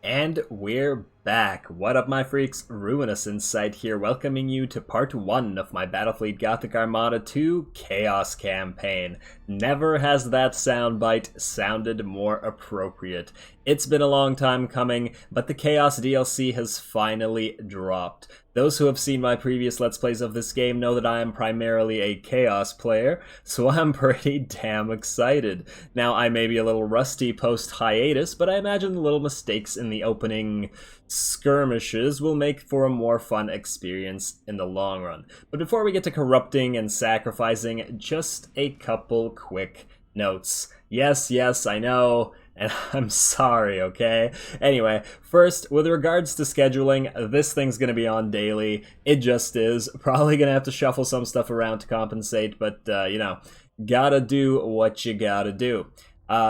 And we're back. What up, my freaks? RuinousInsight here, welcoming you to part 1 of my Battlefleet Gothic Armada 2 Chaos campaign. Never has that soundbite sounded more appropriate. It's been a long time coming, but the Chaos DLC has finally dropped. Those who have seen my previous Let's Plays of this game know that I am primarily a Chaos player, so I'm pretty damn excited. Now, I may be a little rusty post-hiatus, but I imagine the little mistakes in the opening skirmishes will make for a more fun experience in the long run. But before we get to corrupting and sacrificing, just a couple quick notes. Yes, I know, and I'm sorry, okay? Anyway, first, with regards to scheduling, this thing's gonna be on daily. It just is. Probably gonna have to shuffle some stuff around to compensate, but, you know, gotta do what you gotta do.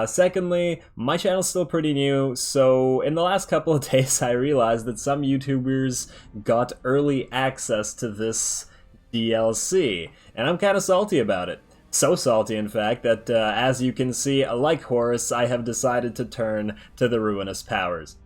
Secondly, my channel's still pretty new, so in the last couple of days I realized that some YouTubers got early access to this DLC, and I'm kinda salty about it. So salty, in fact, that as you can see, like Horus, I have decided to turn to the ruinous powers.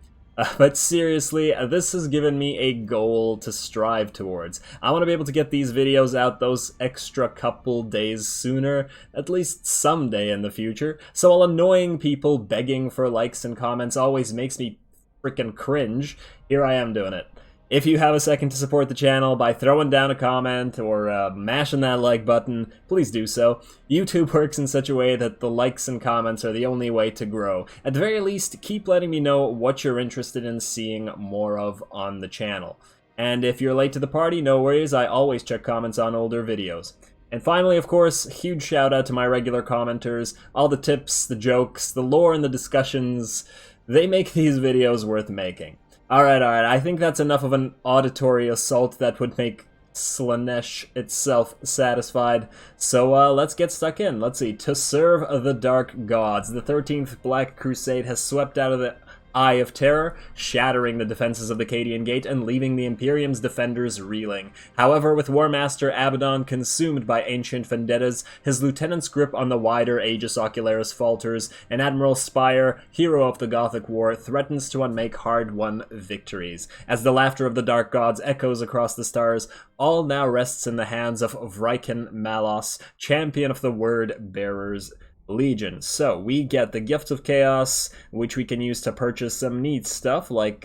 But seriously, this has given me a goal to strive towards. I want to be able to get these videos out those extra couple days sooner, at least someday in the future, so while annoying people begging for likes and comments always makes me freaking cringe, here I am doing it. If you have a second to support the channel by throwing down a comment or mashing that like button, please do so. YouTube works in such a way that the likes and comments are the only way to grow. At the very least, keep letting me know what you're interested in seeing more of on the channel. And if you're late to the party, no worries, I always check comments on older videos. And finally, of course, huge shout out to my regular commenters. All the tips, the jokes, the lore, and the discussions, they make these videos worth making. Alright, I think that's enough of an auditory assault that would make Slaanesh itself satisfied. So let's get stuck in. Let's see. To serve the Dark Gods, the 13th Black Crusade has swept out of the Eye of Terror, shattering the defenses of the Cadian Gate and leaving the Imperium's defenders reeling. However, with War Master Abaddon consumed by ancient vendettas, his lieutenant's grip on the wider Aegis Ocularis falters, and Admiral Spire, hero of the Gothic War, threatens to unmake hard-won victories. As the laughter of the Dark Gods echoes across the stars, all now rests in the hands of Vriken Malos, champion of the Word-Bearers Legion. So we get the Gift of Chaos, which we can use to purchase some neat stuff like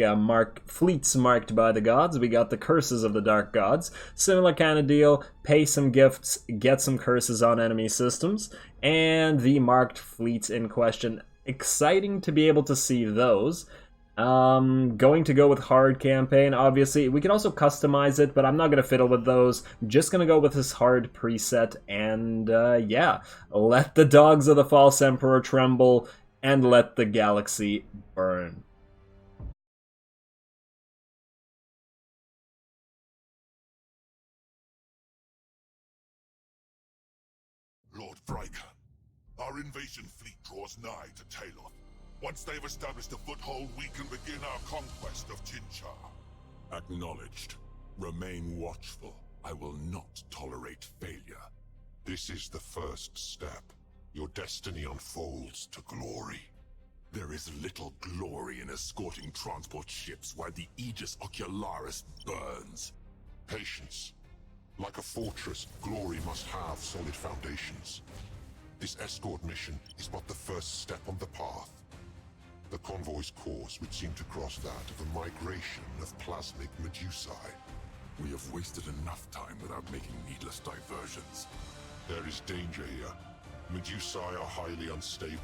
fleets marked by the gods. We got the Curses of the Dark Gods, similar kind of deal. Pay some gifts, get some curses on enemy systems, and the marked fleets in question. Exciting to be able to see those. Going to go with hard campaign, obviously. We can also customize it, but I'm not gonna fiddle with those. Just gonna go with this hard preset, and yeah, let the dogs of the false emperor tremble, and let the galaxy burn. Lord Vriken, our invasion fleet draws nigh to Talos. Once they've established a foothold, we can begin our conquest of Chinchar. Acknowledged. Remain watchful. I will not tolerate failure. This is the first step. Your destiny unfolds to glory. There is little glory in escorting transport ships while the Aegis Ocularis burns. Patience. Like a fortress, glory must have solid foundations. This escort mission is but the first step on the path. The convoy's course would seem to cross that of a migration of plasmic Medusae. We have wasted enough time without making needless diversions. There is danger here. Medusae are highly unstable,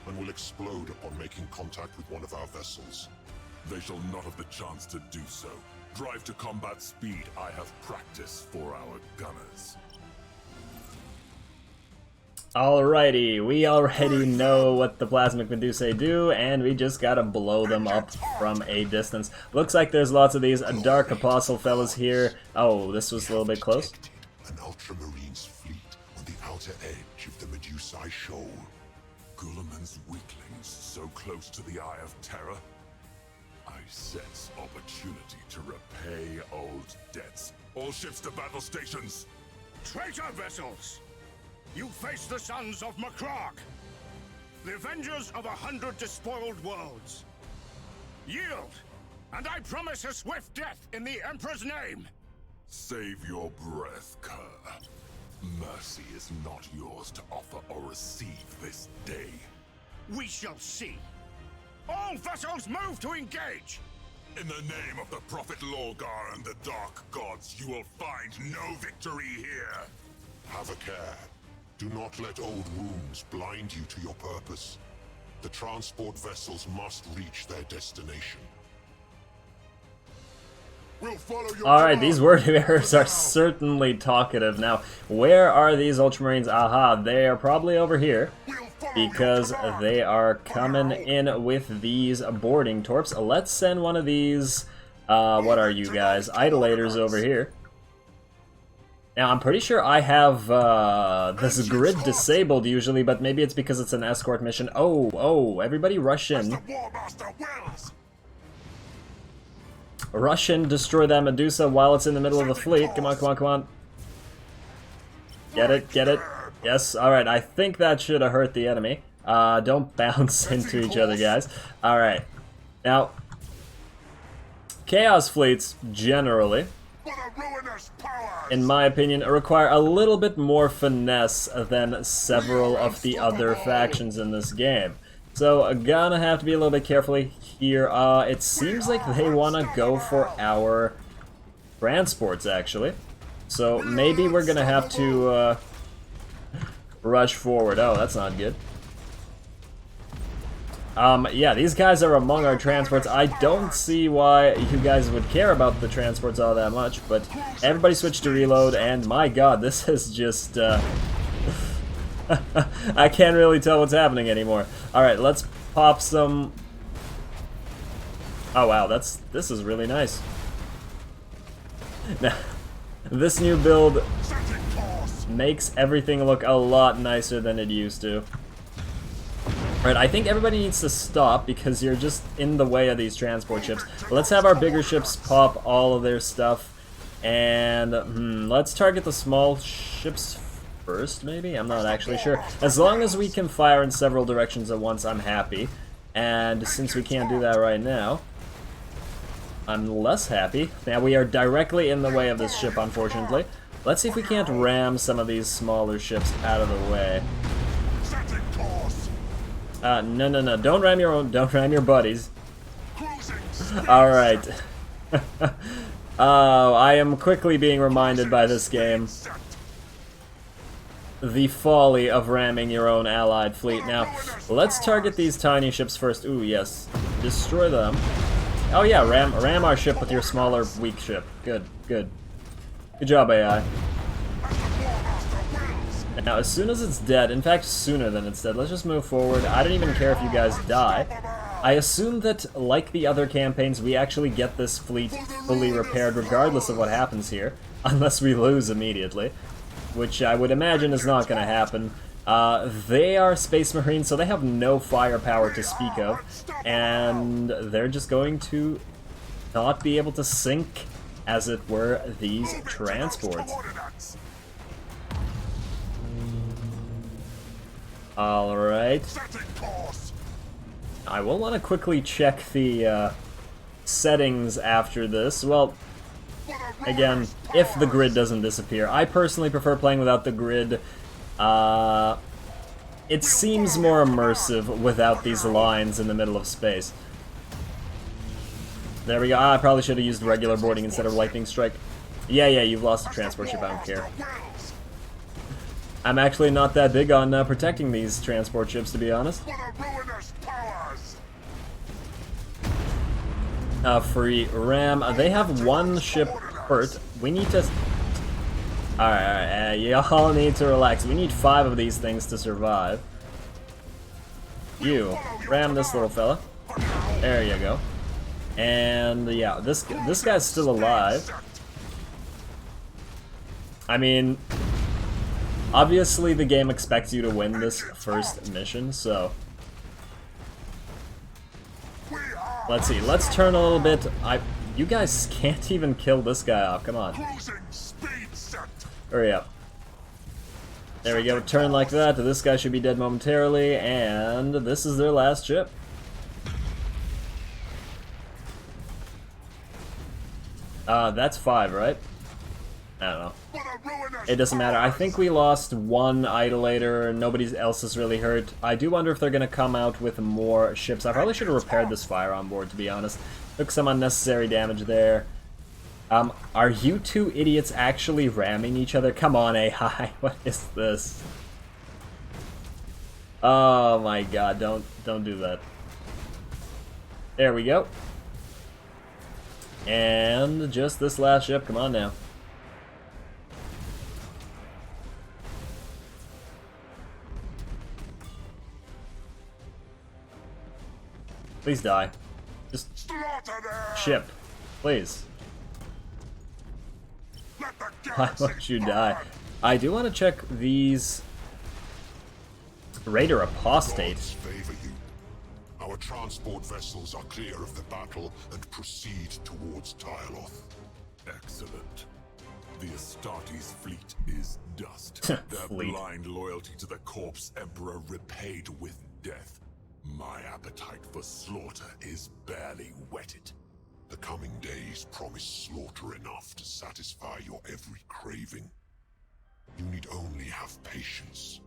and will explode upon making contact with one of our vessels. They shall not have the chance to do so. Drive to combat speed. I have practice for our gunners. Alrighty, we already know what the Plasmic Medusae do, and we just gotta blow them up from a distance. Looks like there's lots of these Dark Apostle fellas here. Oh, this was a little bit close. An Ultramarine's fleet on the outer edge of the Medusae shoal. Guilliman's weaklings so close to the Eye of Terror. I sense opportunity to repay old debts. All ships to battle stations! Traitor vessels! You face the sons of Macrog, the avengers of 100 despoiled worlds. Yield, and I promise a swift death in the Emperor's name. Save your breath, Kerr. Mercy is not yours to offer or receive this day. We shall see. All vessels move to engage! In the name of the Prophet Lorgar and the Dark Gods, you will find no victory here! Have a care. Do not let old wounds blind you to your purpose. The transport vessels must reach their destination. We'll follow your Alright, these word bearers are certainly talkative. Now, where are these Ultramarines? Aha, they are probably over here, because they are coming in with these boarding torps. Let's send one of these, what are you guys, idolators over here. Now, I'm pretty sure I have this grid disabled usually, but maybe it's because it's an escort mission. Oh, everybody rush in. Rush in, destroy that Medusa while it's in the middle of the fleet. Come on, come on, come on. Get it, get it. Yes, alright, I think that should have hurt the enemy. Don't bounce into each other, guys. Alright. Now, Chaos fleets, generally, in my opinion, require a little bit more finesse than several of the other factions in this game. So, gonna have to be a little bit careful here. It seems like they want to go for our transports, actually. So, maybe we're gonna have to rush forward. Oh, that's not good. Yeah, these guys are among our transports. I don't see why you guys would care about the transports all that much, but everybody switch to reload, and my god, this is just, I can't really tell what's happening anymore. Alright, let's pop some... Oh wow, this is really nice. Now, this new build makes everything look a lot nicer than it used to. Alright, I think everybody needs to stop because you're just in the way of these transport ships. Let's have our bigger ships pop all of their stuff. And, let's target the small ships first, maybe? I'm not actually sure. As long as we can fire in several directions at once, I'm happy. And since we can't do that right now, I'm less happy. Now, we are directly in the way of this ship, unfortunately. Let's see if we can't ram some of these smaller ships out of the way. No. Don't ram your own. Don't ram your buddies. Alright. Oh, I am quickly being reminded by this game the folly of ramming your own allied fleet. Now, let's target these tiny ships first. Ooh, yes. Destroy them. Oh yeah, ram our ship with your smaller, weak ship. Good. Good job, AI. Now, as soon as it's dead, in fact, sooner than it's dead, let's just move forward. I don't even care if you guys die. I assume that, like the other campaigns, we actually get this fleet fully repaired regardless of what happens here, unless we lose immediately, which I would imagine is not going to happen. They are Space Marines, so they have no firepower to speak of, and they're just going to not be able to sink, as it were, these transports. Alright. I will want to quickly check the settings after this. Well, again, if the grid doesn't disappear. I personally prefer playing without the grid. It seems more immersive without these lines in the middle of space. There we go. I probably should have used regular boarding instead of lightning strike. Yeah, you've lost a transport ship. I don't care. I'm actually not that big on protecting these transport ships, to be honest. Free ram. They have one ship hurt. We need to... Alright, y'all need to relax. We need 5 of these things to survive. You, ram this little fella. There you go. And, yeah, this guy's still alive. I mean... Obviously, the game expects you to win this first mission, so... Let's see, let's turn a little bit... You guys can't even kill this guy off, come on. Hurry up. There we go, turn like that, this guy should be dead momentarily, and this is their last ship. That's 5, right? I don't know. It doesn't matter. I think we lost one idolator. Nobody else is really hurt. I do wonder if they're going to come out with more ships. I probably should have repaired this fire on board, to be honest. Took some unnecessary damage there. Are you two idiots actually ramming each other? Come on, AI. What is this? Oh my god, don't do that. There we go. And just this last ship, come on now. Please die. Just ship, please. Why won't you die? I do want to check these Raider Apostate. Favor you. Our transport vessels are clear of the battle and proceed towards Tyloth. Excellent. The Astartes fleet is dust. Their blind loyalty to the corpse emperor repaid with death. My appetite for slaughter is barely whetted. The coming days promise slaughter enough to satisfy your every craving. You need only have patience.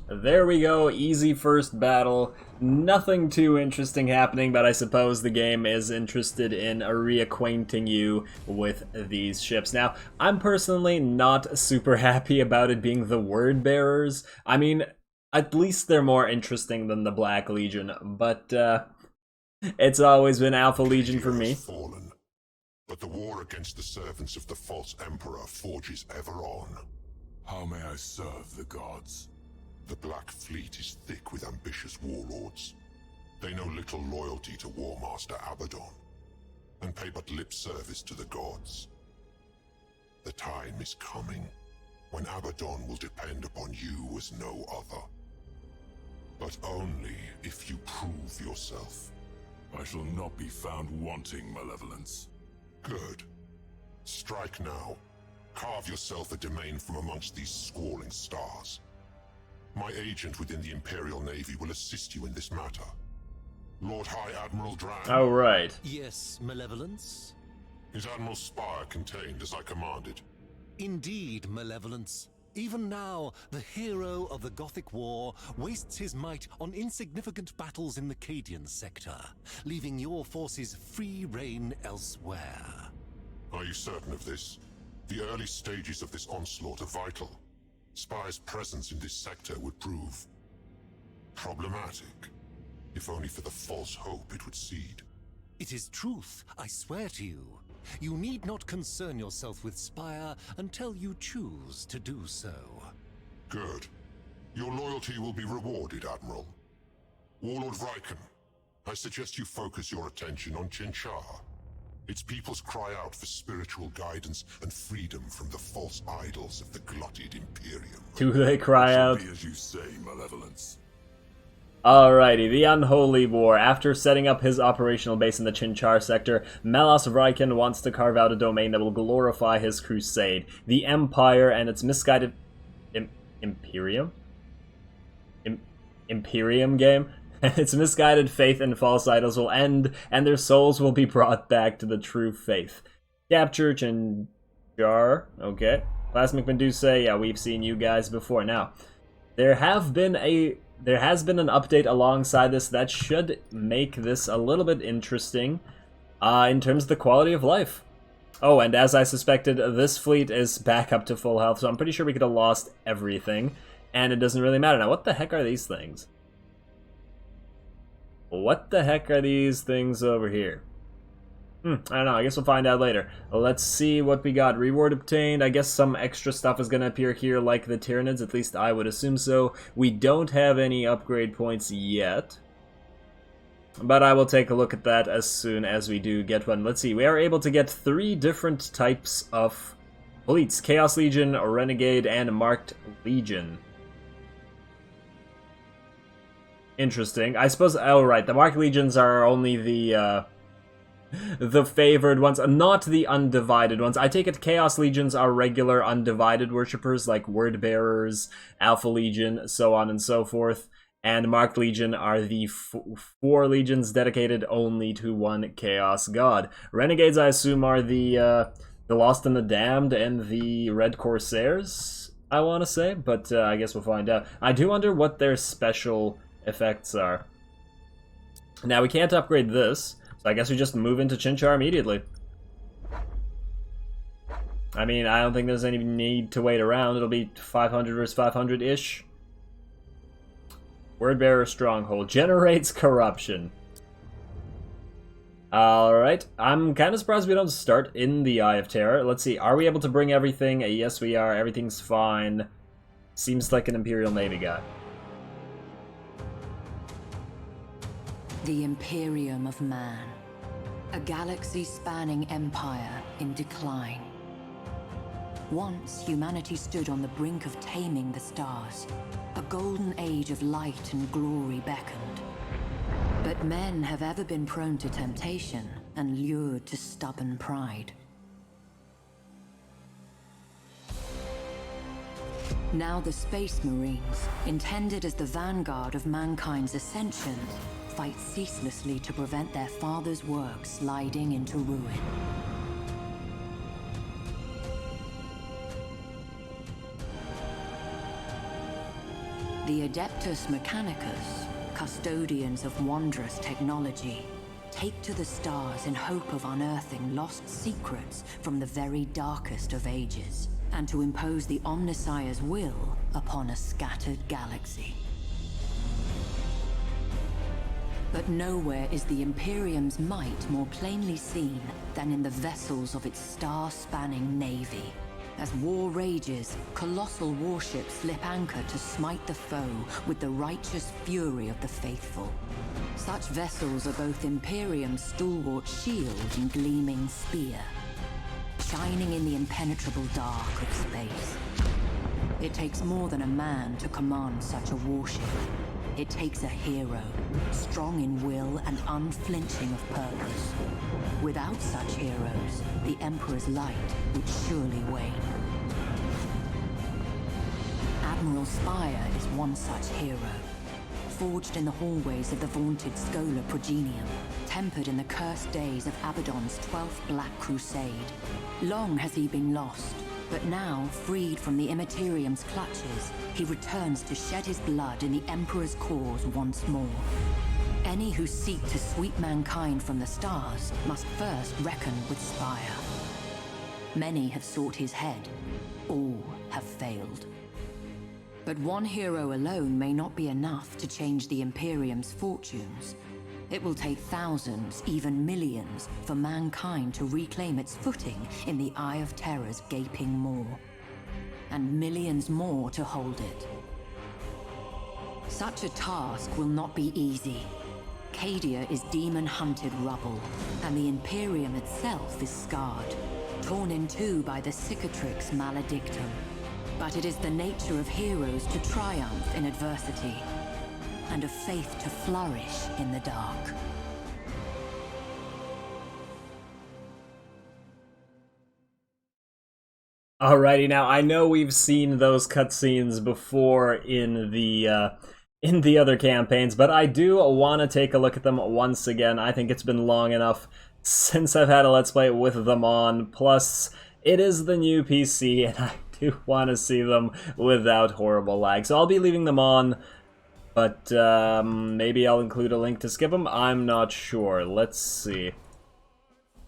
There we go, easy first battle. Nothing too interesting happening, but I suppose the game is interested in reacquainting you with these ships. Now, I'm personally not super happy about it being the Word Bearers. I mean, at least they're more interesting than the Black Legion, but it's always been Alpha Legion for me. Fallen, but the war against the servants of the false emperor forges ever on. How may I serve the gods? The Black Fleet is thick with ambitious warlords. They know little loyalty to Warmaster Abaddon, and pay but lip service to the gods. The time is coming, when Abaddon will depend upon you as no other. But only if you prove yourself. I shall not be found wanting malevolence. Good. Strike now. Carve yourself a domain from amongst these squalling stars. My agent within the Imperial Navy will assist you in this matter. Lord High Admiral Dran. Oh, right. Yes, Malevolence? Is Admiral Spire contained as I commanded? Indeed, Malevolence. Even now, the hero of the Gothic War wastes his might on insignificant battles in the Cadian sector, leaving your forces free rein elsewhere. Are you certain of this? The early stages of this onslaught are vital. Spire's presence in this sector would prove problematic, if only for the false hope it would seed. It is truth, I swear to you. You need not concern yourself with Spire until you choose to do so. Good. Your loyalty will be rewarded, Admiral. Warlord Riken, I suggest you focus your attention on Chinchar. Its peoples cry out for spiritual guidance and freedom from the false idols of the glutted Imperium. Do they cry out? Be as you say, Malevolence. Alrighty, the Unholy War. After setting up his operational base in the Chinchar sector, Melos Riken wants to carve out a domain that will glorify his crusade. The Empire and its misguided... Imperium? Imperium game? Its misguided faith in false idols will end, and their souls will be brought back to the true faith. Capture Chinchar. Okay. Plasmic Medusa, yeah, we've seen you guys before. Now, there has been an update alongside this that should make this a little bit interesting in terms of the quality of life. Oh, and as I suspected, this fleet is back up to full health, so I'm pretty sure we could have lost everything, and it doesn't really matter. Now, what the heck are these things? What the heck are these things over here? I don't know, I guess we'll find out later. Let's see what we got. Reward obtained. I guess some extra stuff is going to appear here like the Tyranids, at least I would assume so. We don't have any upgrade points yet, but I will take a look at that as soon as we do get one. Let's see, we are able to get 3 different types of fleets. Chaos Legion, Renegade, and Marked Legion. Interesting. I suppose, oh right, the Marked Legions are only the favored ones, not the undivided ones. I take it Chaos Legions are regular undivided worshippers like Word Bearers, Alpha Legion, so on and so forth. and Marked Legion are the 4 legions dedicated only to one Chaos God. Renegades, I assume, are the Lost and the Damned and the Red Corsairs, I want to say, but I guess we'll find out. I do wonder what their special effects are. Now, we can't upgrade this, so I guess we just move into Chinchar immediately. I mean, I don't think there's any need to wait around. It'll be 500 versus 500-ish. Wordbearer Stronghold. Generates corruption. Alright. I'm kind of surprised we don't start in the Eye of Terror. Let's see. Are we able to bring everything? Yes, we are. Everything's fine. Seems like an Imperial Navy guy. The Imperium of Man. A galaxy-spanning empire in decline. Once, humanity stood on the brink of taming the stars. A golden age of light and glory beckoned. But men have ever been prone to temptation and lured to stubborn pride. Now the Space Marines, intended as the vanguard of mankind's ascension, fight ceaselessly to prevent their father's work sliding into ruin. The Adeptus Mechanicus, custodians of wondrous technology, take to the stars in hope of unearthing lost secrets from the very darkest of ages, and to impose the Omnissiah's will upon a scattered galaxy. But nowhere is the Imperium's might more plainly seen than in the vessels of its star-spanning navy. As war rages, colossal warships slip anchor to smite the foe with the righteous fury of the faithful. Such vessels are both Imperium's stalwart shield and gleaming spear, shining in the impenetrable dark of space. It takes more than a man to command such a warship. It takes a hero, strong in will and unflinching of purpose. Without such heroes, the Emperor's light would surely wane. Admiral Spire is one such hero, forged in the hallways of the vaunted Schola Progenium, tempered in the cursed days of Abaddon's 12th Black Crusade. Long has he been lost, but now, freed from the Immaterium's clutches, he returns to shed his blood in the Emperor's cause once more. Any who seek to sweep mankind from the stars must first reckon with Spire. Many have sought his head, all have failed. But one hero alone may not be enough to change the Imperium's fortunes. It will take thousands, even millions, for mankind to reclaim its footing in the Eye of Terror's gaping maw. And millions more to hold it. Such a task will not be easy. Cadia is demon-hunted rubble, and the Imperium itself is scarred, torn in two by the cicatrix maledictum. But it is the nature of heroes to triumph in adversity, and of faith to flourish in the dark. Alrighty, now I know we've seen those cutscenes before in the other campaigns, but I do want to take a look at them once again. I think it's been long enough since I've had a Let's Play with them on. Plus, it is the new PC, and I do want to see them without horrible lag. So I'll be leaving them on, but maybe I'll include a link to skip them. I'm not sure. Let's see.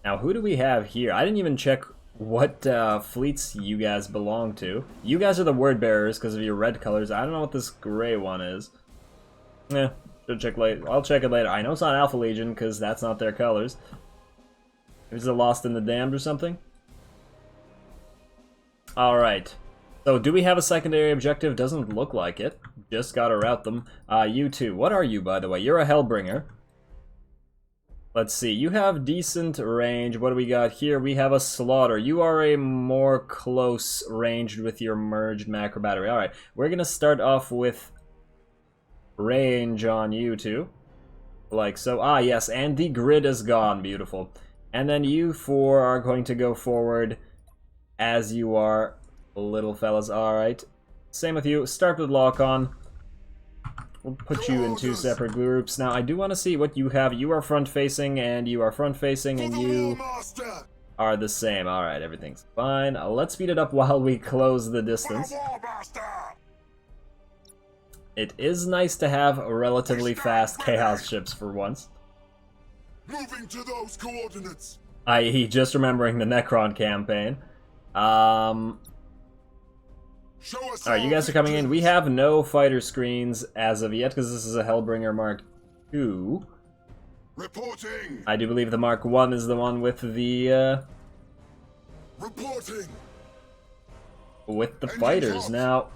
Now, who do we have here? I didn't even check what fleets you guys belong to. You guys are the word bearers because of your red colors. I don't know what this gray one is. Should check later. I'll check it later. I know it's not Alpha Legion because that's not their colors. Is it Lost in the Damned or something? Alright. So, do we have a secondary objective? Doesn't look like it. Just gotta route them. You two. What are you, by the way? You're a Hellbringer. Let's see. You have decent range. What do we got here? We have a Slaughter. You are a more close ranged with your merged macro battery. Alright. We're gonna start off with range on you two. Like so. Ah, yes. And the grid is gone. Beautiful. And then you four are going to go forward as you are, little fellas. Alright. Same with you. Start with lock on. We'll put you in 2 separate groups. Now, I do want to see what you have. You are front-facing, and you are front-facing, and you are the same. Alright, everything's fine. Let's speed it up while we close the distance. It is nice to have relatively fast Chaos ships for once. Moving to those coordinates. I.e., just remembering the Necron campaign. Alright, you guys are coming in. We have no fighter screens as of yet, because this is a Hellbringer Mark II. Reporting. I do believe the Mark I is the one with the, Reporting. with the fighters. Now,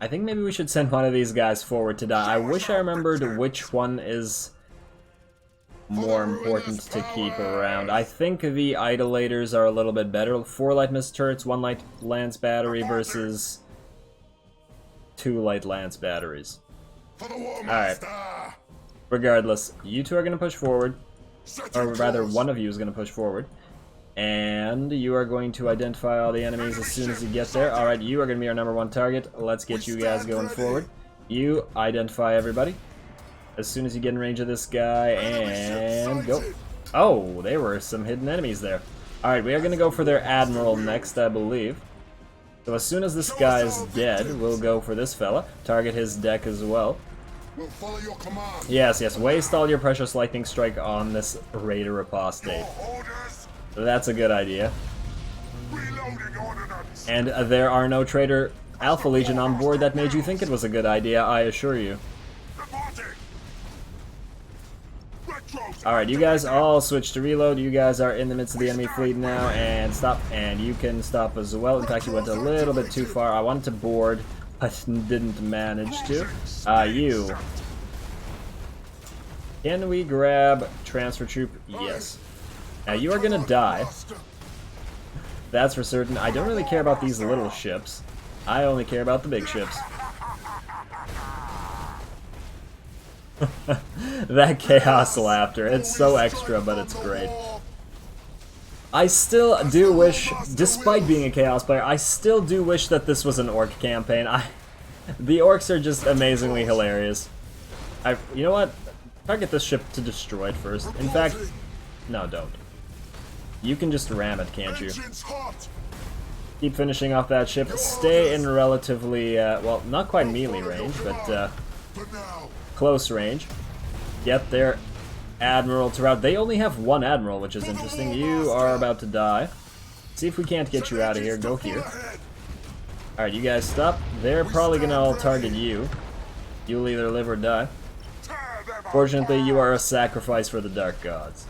I think maybe we should send one of these guys forward to die. I wish I remembered which one is more important to keep around. I think the idolators are a little bit better. 4 light missile turrets, 1 light lance battery versus 2 light lance batteries. Alright. Regardless, you two are going to push forward. Or rather, one of you is going to push forward. And you are going to identify all the enemies as soon as you get there. Alright, you are going to be our #1 target. Let's get you guys going forward. You identify everybody as soon as you get in range of this guy, and go. Oh, there were some hidden enemies there. Alright, we are going to go for their Admiral next, I believe. So as soon as this guy is dead, we'll go for this fella. Target his deck as well. We'll follow your command. Yes, yes, waste all your precious lightning strike on this Raider apostate. That's a good idea. And there are no traitor Alpha Legion on board that made you think it was a good idea, I assure you. Alright, you guys all switch to reload. You guys are in the midst of the enemy fleet now, and stop. And you can stop as well. In fact, you went a little bit too far. I wanted to board, but didn't manage to. You. Can we grab transfer troop? Yes. Now, you are gonna die. That's for certain. I don't really care about these little ships. I only care about the big ships. That chaos laughter. It's so extra, but it's great. I still do wish, despite being a chaos player, I still do wish that this was an orc campaign. The orcs are just amazingly hilarious. You know what? Target this ship to destroy it first. In fact, no, don't. You can just ram it, can't you? Keep finishing off that ship. Stay in relatively, well, not quite melee range, but close range. Get their Admiral to rout. They only have 1 Admiral, which is interesting. You are about to die. See if we can't get you out of here. Go here. Alright, you guys stop. They're probably gonna all target you. You'll either live or die. Fortunately, you are a sacrifice for the Dark Gods.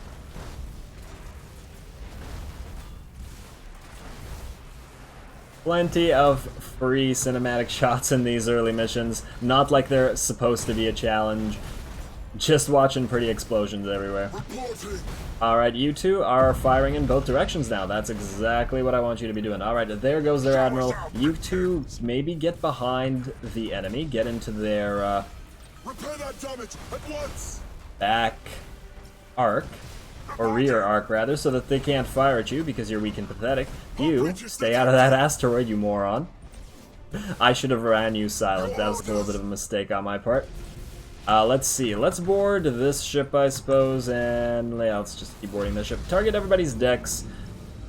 Plenty of free cinematic shots in these early missions. Not like they're supposed to be a challenge. Just watching pretty explosions everywhere. Alright, you two are firing in both directions now. That's exactly what I want you to be doing. Alright, there goes their Admiral. You two maybe get behind the enemy. Get into their Repair that damage at once. back arc. Or rear arc, rather, so that they can't fire at you because you're weak and pathetic. You, stay out of that asteroid, you moron. I should have ran you silent. That was a little bit of a mistake on my part. Let's see. Let's board this ship, I suppose, and yeah, let's just keep boarding this ship. Target everybody's decks.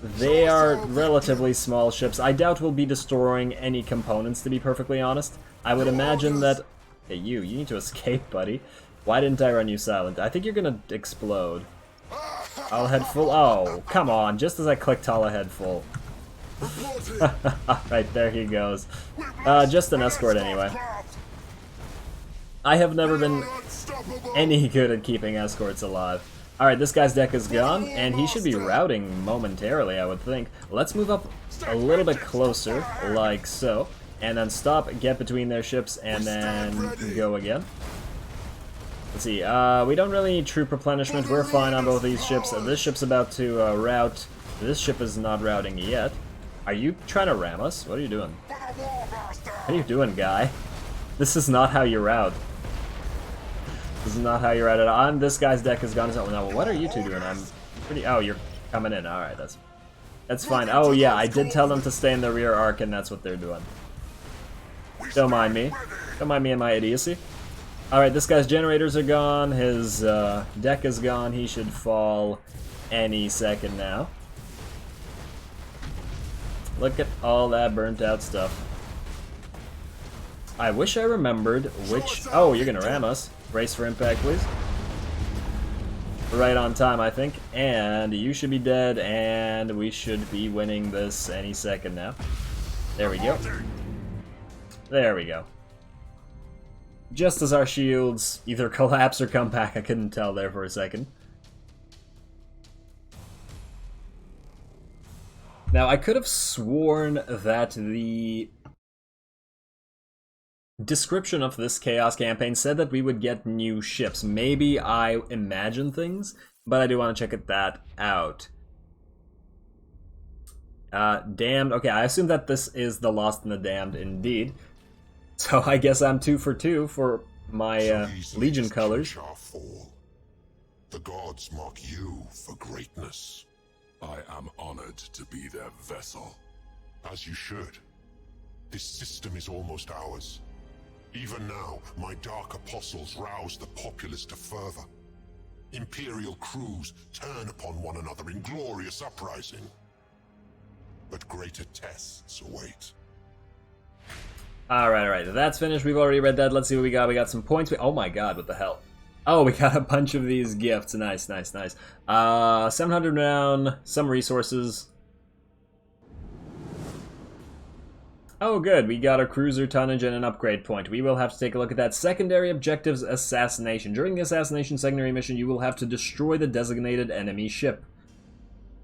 They are relatively small ships. I doubt we'll be destroying any components, to be perfectly honest. I would imagine that... Hey, you need to escape, buddy. Why didn't I run you silent? I think you're gonna explode. I'll head full. Oh, come on. Just as I clicked all ahead full. Right, there he goes. Just an escort anyway. I have never been any good at keeping escorts alive. Alright, this guy's deck is gone, and he should be routing momentarily, I would think. Let's move up a little bit closer, like so. And then stop, get between their ships, and then go again. Let's see, we don't really need troop replenishment. We're fine on both these ships. This ship's about to rout. This ship is not routing yet. Are you trying to ram us? What are you doing? What are you doing, guy? This is not how you rout. This is not how you rout it. On this guy's deck is gone. Oh, no, what are you two doing? I'm pretty... Oh, you're coming in. Alright, that's fine. Oh, yeah, I did tell them to stay in the rear arc, and that's what they're doing. Don't mind me. Don't mind me and my idiocy. Alright, this guy's generators are gone, his deck is gone, he should fall any second now. Look at all that burnt out stuff. I wish I remembered which... Oh, you're gonna ram us. Brace for impact, please. Right on time, I think. And you should be dead, and we should be winning this any second now. There we go. There we go. Just as our shields either collapse or come back, I couldn't tell there for a second. Now, I could have sworn that the description of this Chaos campaign said that we would get new ships. Maybe I imagine things, but I do want to check that out. Damned. Okay, I assume that this is the Lost and the Damned indeed. So I guess I'm 2 for 2 for my Legion colors. The gods mark you for greatness. I am honored to be their vessel. As you should. This system is almost ours. Even now, my dark apostles rouse the populace to fervor. Imperial crews turn upon one another in glorious uprising. But greater tests await. Alright, that's finished. We've already read that. Let's see what we got. We got some points. Oh my god, what the hell? Oh, we got a bunch of these gifts. Nice, nice, nice. 700 down, some resources. Oh good, we got a cruiser tonnage and an upgrade point. We will have to take a look at that. Secondary objectives, assassination. During the assassination secondary mission, you will have to destroy the designated enemy ship.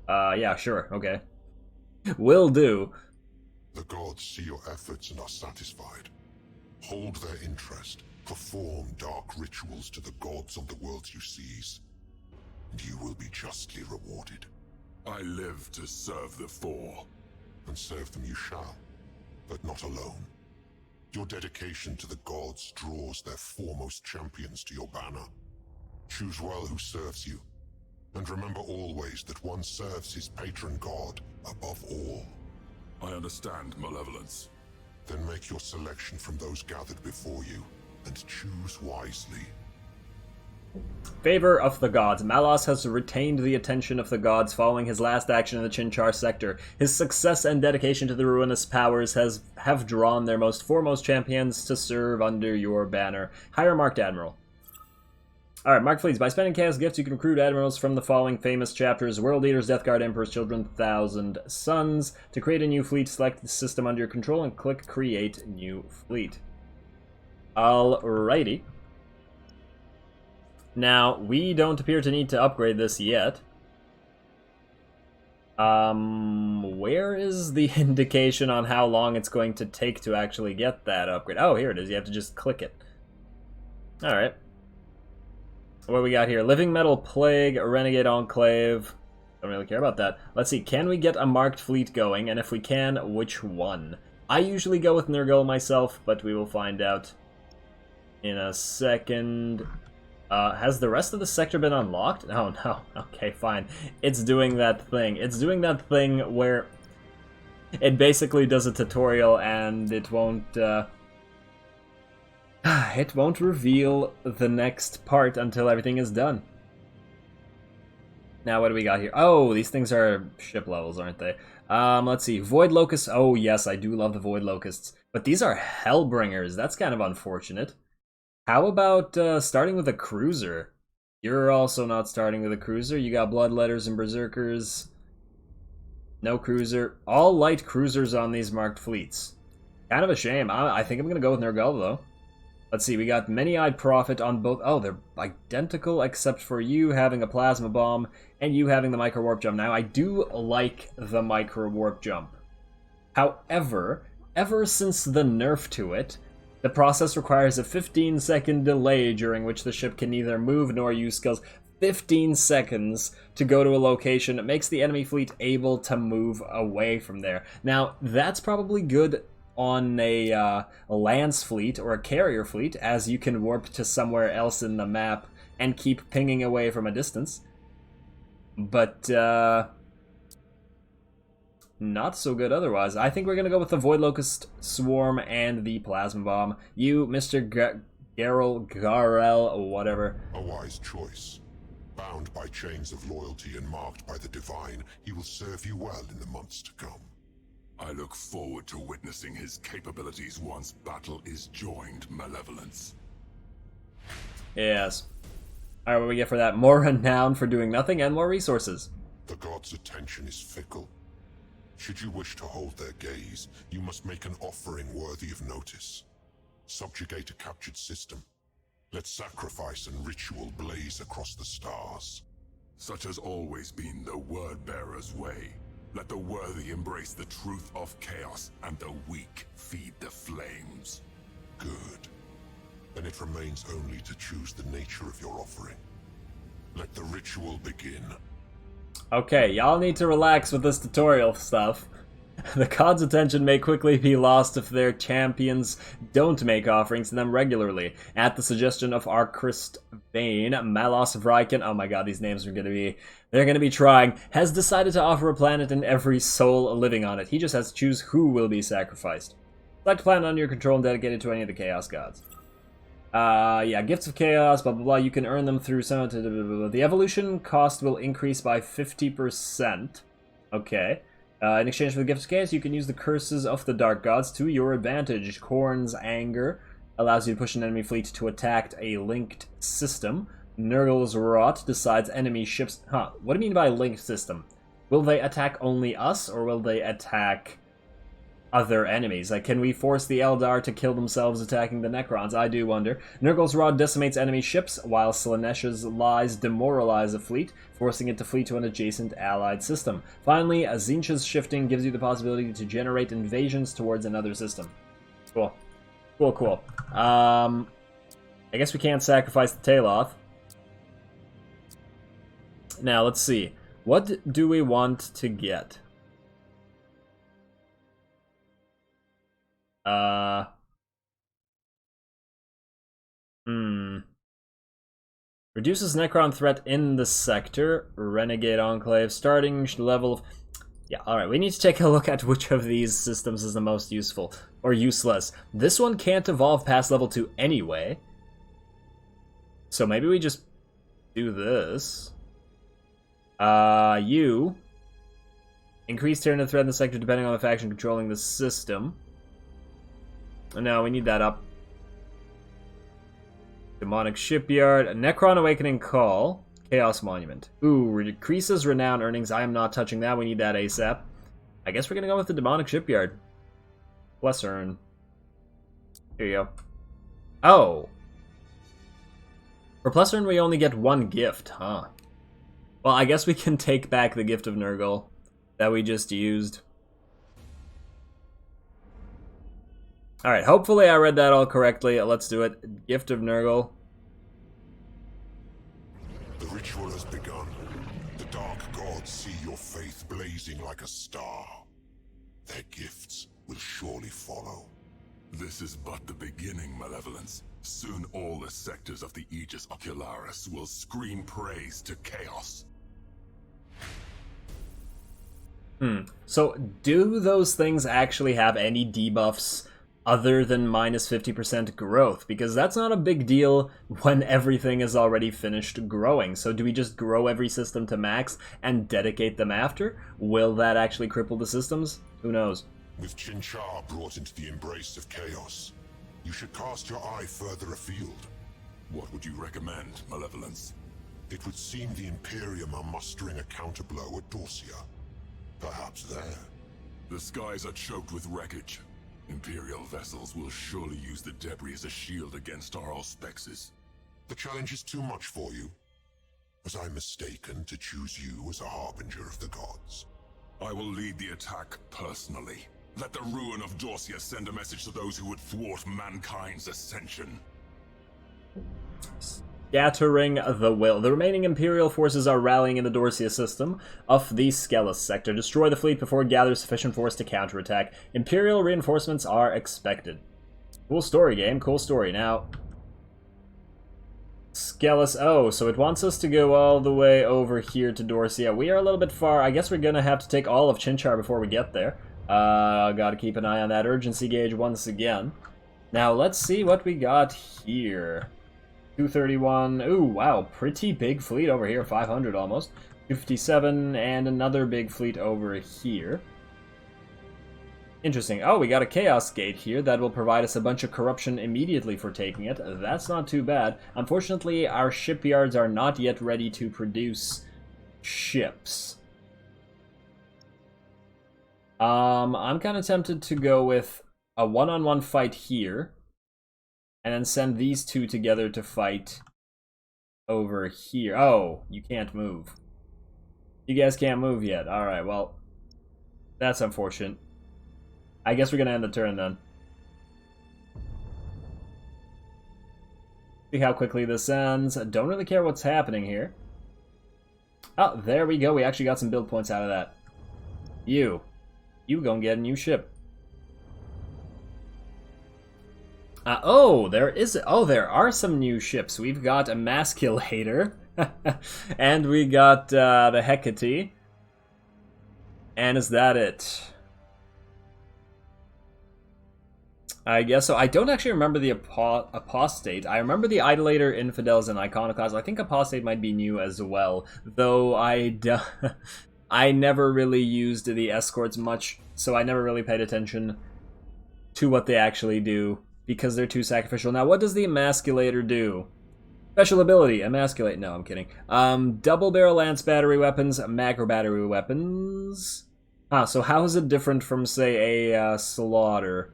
Yeah, sure, okay. Will do. The gods see your efforts and are satisfied. Hold their interest. Perform dark rituals to the gods of the worlds you seize, and you will be justly rewarded. I live to serve the Four. And serve them you shall, but not alone. Your dedication to the gods draws their foremost champions to your banner. Choose well who serves you, and remember always that one serves his patron god above all. I understand, Malevolence. Then make your selection from those gathered before you, and choose wisely. Favor of the gods. Malos has retained the attention of the gods following his last action in the Chinchar sector. His success and dedication to the ruinous powers have drawn their foremost champions to serve under your banner. Hire Marked Admiral. Alright, Marked Fleets. By spending Chaos Gifts, you can recruit admirals from the following famous chapters: World Eaters, Death Guard, Emperor's Children, Thousand Sons. To create a new fleet, select the system under your control and click Create New Fleet. Alrighty. Now, we don't appear to need to upgrade this yet. Where is the indication on how long it's going to take to actually get that upgrade? Oh, here it is. You have to just click it. Alright. What do we got here? Living Metal Plague, Renegade Enclave. Don't really care about that. Let's see. Can we get a marked fleet going? And if we can, which one? I usually go with Nurgle myself, but we will find out in a second. Has the rest of the sector been unlocked? Oh, no. Okay, fine. It's doing that thing. It's doing that thing where it basically does a tutorial and it won't, it won't reveal the next part until everything is done. Now, what do we got here? Oh, these things are ship levels, aren't they? Let's see. Void Locusts. Oh, yes, I do love the Void Locusts. But these are Hellbringers. That's kind of unfortunate. How about starting with a cruiser? You're also not starting with a cruiser. You got Bloodletters and Berserkers. No cruiser. All light cruisers on these marked fleets. Kind of a shame. I think I'm going to go with Nurgle, though. Let's see. We got Many-Eyed Prophet on both. Oh, they're identical except for you having a Plasma Bomb and you having the Micro Warp Jump. Now, I do like the Micro Warp Jump. However, ever since the nerf to it, the process requires a 15-second delay during which the ship can neither move nor use skills. 15 seconds to go to a location. It makes the enemy fleet able to move away from there. Now, that's probably good on a lance fleet or a carrier fleet, as you can warp to somewhere else in the map and keep pinging away from a distance. But, not so good otherwise. I think we're going to go with the Void Locust Swarm and the Plasma Bomb. You, Mr. Garel, whatever. A wise choice. Bound by chains of loyalty and marked by the divine, he will serve you well in the months to come. I look forward to witnessing his capabilities once battle is joined, Malevolence. Yes. Alright, what do we get for that? More renown for doing nothing and more resources. The gods' attention is fickle. Should you wish to hold their gaze, you must make an offering worthy of notice. Subjugate a captured system. Let sacrifice and ritual blaze across the stars. Such has always been the Word-Bearer's way. Let the worthy embrace the truth of chaos, and the weak feed the flames. Good. Then it remains only to choose the nature of your offering. Let the ritual begin. Okay, y'all need to relax with this tutorial stuff. The gods' attention may quickly be lost if their champions don't make offerings to them regularly. At the suggestion of Archrist Vane, Malos Vryken, oh my god, these names are they're gonna be trying, has decided to offer a planet and every soul living on it. He just has to choose who will be sacrificed. Select a planet under your control and dedicate it to any of the Chaos Gods. Yeah, Gifts of Chaos, blah blah blah, you can earn them through some... The evolution cost will increase by 50%. Okay. In exchange for the Gifts of Chaos, you can use the Curses of the Dark Gods to your advantage. Khorne's Anger allows you to push an enemy fleet to attack a linked system. Nurgle's Rot decides enemy ships... Huh, what do you mean by linked system? Will they attack only us, or will they attack other enemies? Like, can we force the Eldar to kill themselves attacking the Necrons? I do wonder. Nurgle's Rod decimates enemy ships, while Slaanesh's Lies demoralize a fleet, forcing it to flee to an adjacent allied system. Finally, Tzeentch's Shifting gives you the possibility to generate invasions towards another system. Cool. Cool, cool. I guess we can't sacrifice the Taloth. Now, let's see. What do we want to get? Reduces Necron threat in the sector. Renegade Enclave. Starting level of... Yeah, alright. We need to take a look at which of these systems is the most useful. Or useless. This one can't evolve past level 2 anyway. So maybe we just do this. You. Increase tyranid threat in the sector depending on the faction controlling the system. No, we need that up. Demonic Shipyard, Necron Awakening Call, Chaos Monument. Ooh, decreases renown earnings. I am not touching that. We need that ASAP. I guess we're gonna go with the Demonic Shipyard. Bless earn. Here you go. Oh. For plus earn, we only get one gift, huh? Well, I guess we can take back the Gift of Nurgle that we just used. Alright, hopefully I read that all correctly. Let's do it. Gift of Nurgle. The ritual has begun. The dark gods see your faith blazing like a star. Their gifts will surely follow. This is but the beginning, Malevolence. Soon all the sectors of the Aegis Ocularis will scream praise to chaos. So, do those things actually have any debuffs other than minus 50% growth? Because that's not a big deal when everything is already finished growing. So do we just grow every system to max and dedicate them after? Will that actually cripple the systems? Who knows? With Chinchar brought into the embrace of chaos, you should cast your eye further afield. What would you recommend, Malevolence? It would seem the Imperium are mustering a counterblow at Dorsia. Perhaps there. The skies are choked with wreckage. Imperial vessels will surely use the debris as a shield against our auspexes. The challenge is too much for you. Was I mistaken to choose you as a harbinger of the gods? I will lead the attack personally. Let the ruin of Dorsia send a message to those who would thwart mankind's ascension. Scattering the will. The remaining Imperial forces are rallying in the Dorsia system of the Skelos sector. Destroy the fleet before it gathers sufficient force to counterattack. Imperial reinforcements are expected. Cool story, game. Cool story. Now, Skelos... Oh, so it wants us to go all the way over here to Dorsia. We are a little bit far. I guess we're going to have to take all of Chinchar before we get there. Gotta keep an eye on that urgency gauge once again. Now let's see what we got here. 231. Ooh, wow, pretty big fleet over here. 500 almost. 57, and another big fleet over here. Interesting. Oh, we got a Chaos Gate here that will provide us a bunch of corruption immediately for taking it. That's not too bad. Unfortunately, our shipyards are not yet ready to produce ships. I'm kind of tempted to go with a one-on-one fight here, and then send these two together to fight over here. Oh, you can't move. You guys can't move yet. Alright, well, that's unfortunate. I guess we're gonna end the turn then. See how quickly this ends. Don't really care what's happening here. Oh, there we go. We actually got some build points out of that. You go and get a new ship. There are some new ships. We've got a Emasculator, and we got the Hecate. And is that it? I guess so. I don't actually remember the Apostate. I remember the Idolator, Infidels, and Iconoclast. I think Apostate might be new as well, though I never really used the Escorts much, so I never really paid attention to what they actually do, because they're too sacrificial. Now, what does the Emasculator do? Special ability, Emasculate. No, I'm kidding. Double barrel lance battery weapons, macro battery weapons. So how is it different from, say, a Slaughter?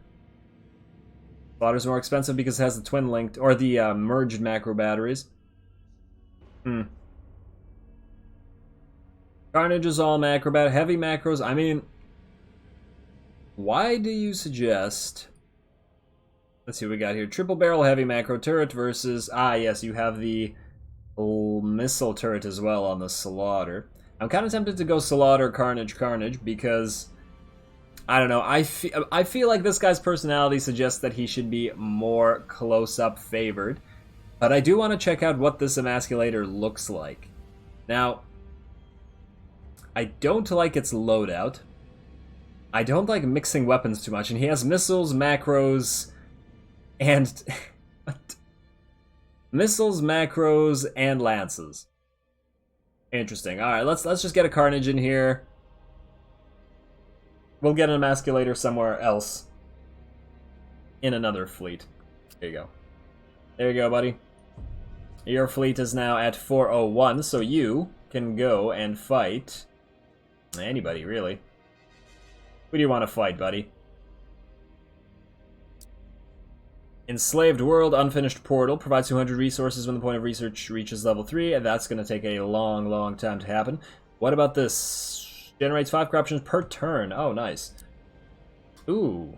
Slaughter's more expensive because it has the twin linked, or the merged macro batteries. Carnage is all macro battery. Heavy macros, I mean, why do you suggest... Let's see what we got here. Triple barrel heavy macro turret versus... yes, you have the missile turret as well on the Slaughter. I'm kind of tempted to go Slaughter, Carnage, because... I don't know, I feel like this guy's personality suggests that he should be more close-up favored. But I do want to check out what this Emasculator looks like. Now, I don't like its loadout. I don't like mixing weapons too much, and he has missiles, macros, and... what? Missiles, macros, and lances. Interesting. Alright, let's just get a Carnage in here. We'll get an Emasculator somewhere else. In another fleet. There you go. There you go, buddy. Your fleet is now at 401, so you can go and fight... anybody, really. Who do you want to fight, buddy? Enslaved World, Unfinished Portal. Provides 200 resources when the point of research reaches level 3, and that's going to take a long, long time to happen. What about this? Generates 5 corruptions per turn. Oh, nice. Ooh.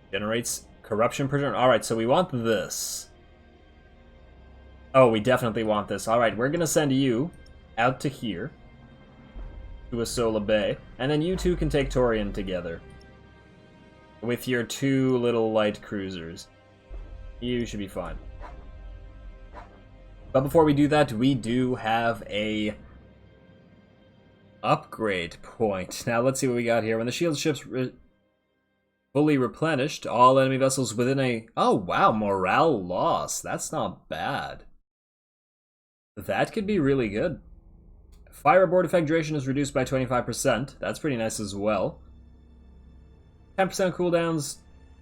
Generates corruption per turn. Alright, so we want this. Oh, we definitely want this. Alright, we're going to send you out to here. To Asola Bay. And then you two can take Torian together. With your 2 little light cruisers. You should be fine. But before we do that, we do have a... upgrade point. Now let's see what we got here. When the shield ship's fully replenished, all enemy vessels within a... oh wow, morale loss. That's not bad. That could be really good. Fire aboard effect duration is reduced by 25%. That's pretty nice as well. 10% cooldowns,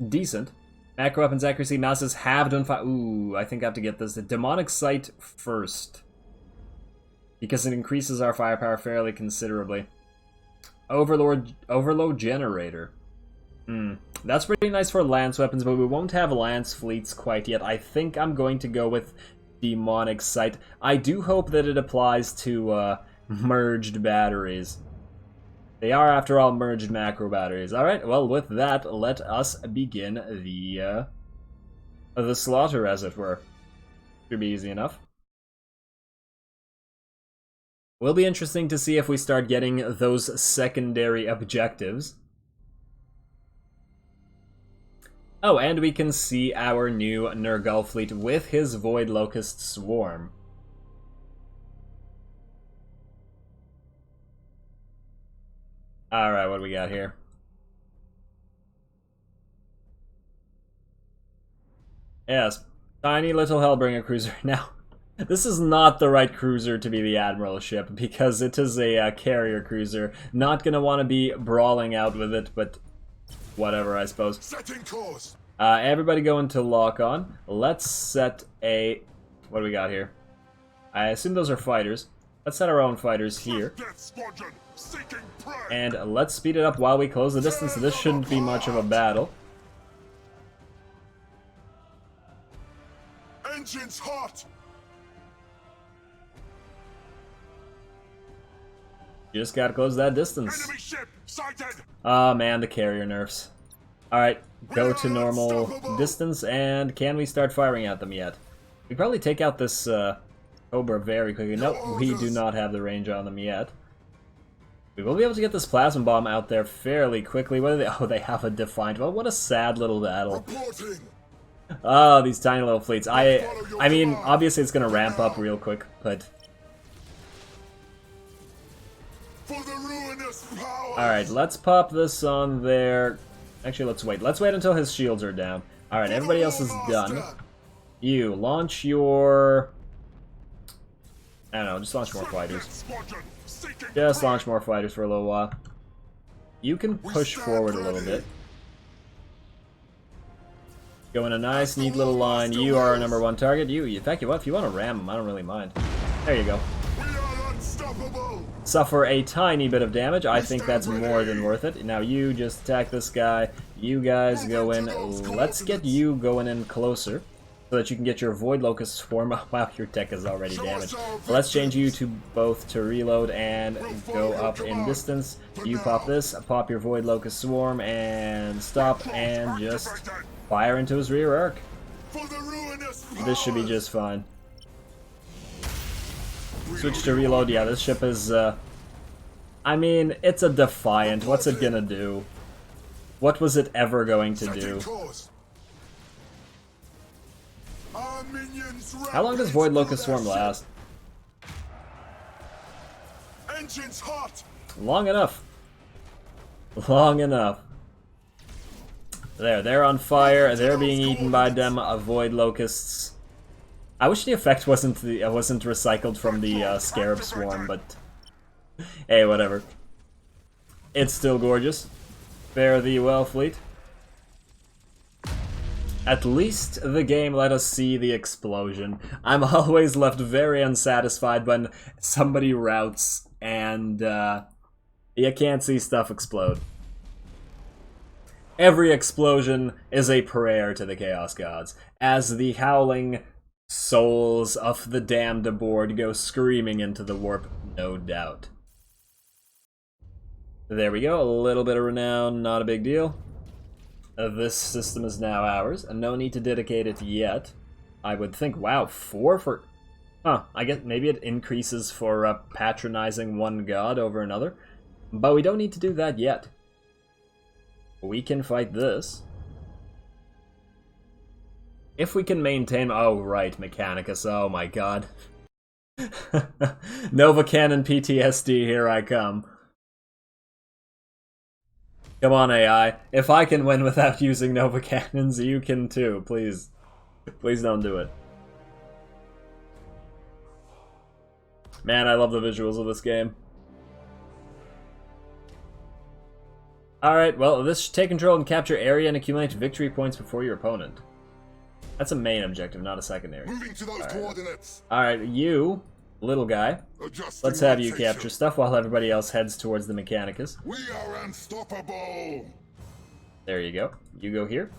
decent. Macro weapons accuracy, mouses halved on fire. Ooh, I think I have to get this. The demonic sight first, because it increases our firepower fairly considerably. Overload generator. That's pretty nice for lance weapons, but we won't have lance fleets quite yet. I think I'm going to go with demonic sight. I do hope that it applies to merged batteries. They are, after all, merged macro batteries. Alright, well, with that, let us begin the slaughter, as it were. Should be easy enough. Will be interesting to see if we start getting those secondary objectives. Oh, and we can see our new Nurgle fleet with his Void Locust Swarm. Alright, what do we got here? Yes, tiny little Hellbringer cruiser. Now, this is not the right cruiser to be the Admiral ship, because it is a carrier cruiser. Not gonna want to be brawling out with it, but whatever, I suppose. Setting course. Everybody go into lock on. Let's set a... What do we got here? I assume those are fighters. Let's set our own fighters here. Death squadron seeking prey. And let's speed it up while we close the distance. This shouldn't be much of a battle. Engines hot. You just gotta close that distance. Enemy ship sighted. Oh man, the carrier nerfs. Alright, go to normal distance, and can we start firing at them yet? We probably take out this Cobra very quickly. Nope, we do not have the range on them yet. We will be able to get this plasma bomb out there fairly quickly. What are they? Oh, they have a Defiant. Well, what a sad little battle. Reporting. Oh, these tiny little fleets. I mean, obviously it's gonna ramp up real quick, but... For the ruinous power. Alright, let's pop this on there. Actually, let's wait. Let's wait until his shields are down. Alright, everybody else is done. You, launch your... I don't know, just launch more fighters. Just launch more fighters for a little while. You can push forward a little bit. Go in a nice, neat little line. You are our #1 target. In fact, if you want to ram him, I don't really mind. There you go. We are unstoppable. Suffer a tiny bit of damage. I think that's more than worth it. Now you just attack this guy. You guys go in. Let's get you going in closer so that you can get your Void Locust swarm. Wow, your tech is already damaged. Let's change you to both to reload and go up in distance. You pop this, pop your Void Locust swarm, and stop, and just fire into his rear arc. This should be just fine. Switch to reload. Yeah, this ship is, I mean, it's a Defiant. What's it gonna do? What was it ever going to do? How long does Void Locust Swarm last? Engines hot. Long enough. Long enough. There, they're on fire. They're being eaten by them Void Locusts. I wish the effect wasn't recycled from the Scarab Swarm, but hey, whatever. It's still gorgeous. Fare thee well, fleet. At least the game let us see the explosion. I'm always left very unsatisfied when somebody routs and you can't see stuff explode. Every explosion is a prayer to the Chaos Gods, as the howling souls of the damned aboard go screaming into the warp, no doubt. There we go, a little bit of renown, not a big deal. This system is now ours, and no need to dedicate it yet. I would think, wow, 4 for... Huh, I guess maybe it increases for patronizing one god over another. But we don't need to do that yet. We can fight this. If we can maintain... Oh, right, Mechanicus, oh my god. Nova Cannon PTSD, here I come. Come on, AI. If I can win without using Nova Cannons, you can too. Please. Please don't do it. Man, I love the visuals of this game. Alright, well, this should take control and capture area and accumulate victory points before your opponent. That's a main objective, not a secondary. Moving to those coordinates. Alright, you, little guy. Let's have you capture stuff while everybody else heads towards the Mechanicus. We are unstoppable. There you go. You go here.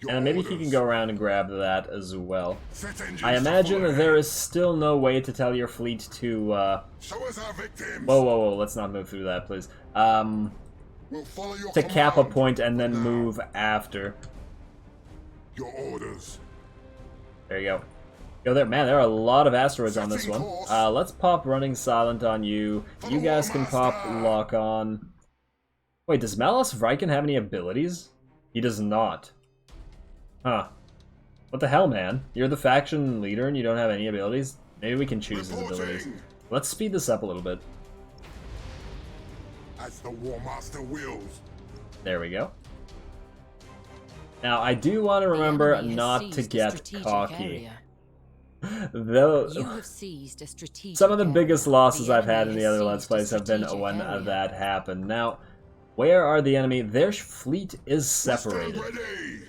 And maybe he can go around and grab that as well. I imagine there is still no way to tell your fleet to, Show us our victims. Whoa, whoa, whoa, let's not move through that, please. We'll follow your To cap a command. point and then Now, move after. Your orders. There you go. Go there. Man, there are a lot of asteroids on this Setting one. course. Let's pop Running Silent on you. You guys can pop Lock on. Wait, does Malos Viken have any abilities? He does not. Huh. What the hell, man? You're the faction leader and you don't have any abilities? Maybe we can choose his abilities. Reporting. Let's speed this up a little bit. As the War Master wills. There we go. Now, I do want to remember enemy has not to seized a get strategic cocky. area. Though, You have seized a strategic some of the area. biggest losses The I've had enemy in the has other Let's seized a Plays have been strategic when area. that happened. Now, where are the enemy? Their fleet is Stand separated. ready!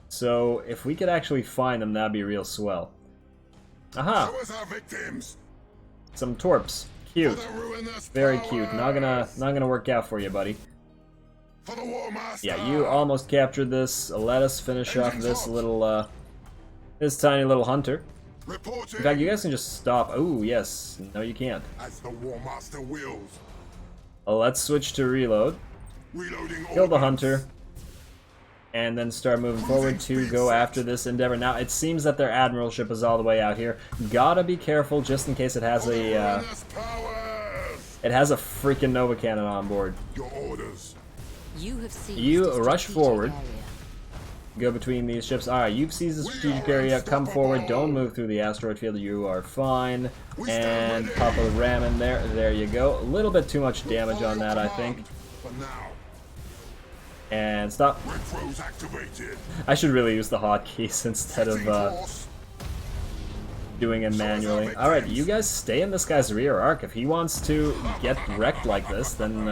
So, if we could actually find them, that'd be real swell. Aha! Show us our victims! Some torps. Cute. For the ruinous Very powers! cute. Not gonna work out for you, buddy. For the War Master! Yeah, you almost captured this. Let us finish off Engines this hot. little, this tiny little hunter. Reporting! In fact, you guys can just stop. Oh, yes. No, you can't. As the War Master wills. Let's switch to reload. Reloading Kill the ordnance. hunter. And then start moving forward to go after this endeavor. Now, it seems that their admiral ship is all the way out here. Gotta be careful just in case it has For the a, ruinous powers! it has a freaking Nova Cannon on board. Your orders. You have seized You a rush strategic forward. area. Go between these ships. Alright, you've seized the strategic area. Come forward. Don't move through the asteroid field. You are fine. And pop a ram in there. There you go. A little bit too much damage on that, I think. For now. And stop. Retros activated. I should really use the hotkeys instead Setting of course. doing it manually. Alright, you guys stay in this guy's rear arc. If he wants to get wrecked like this, then,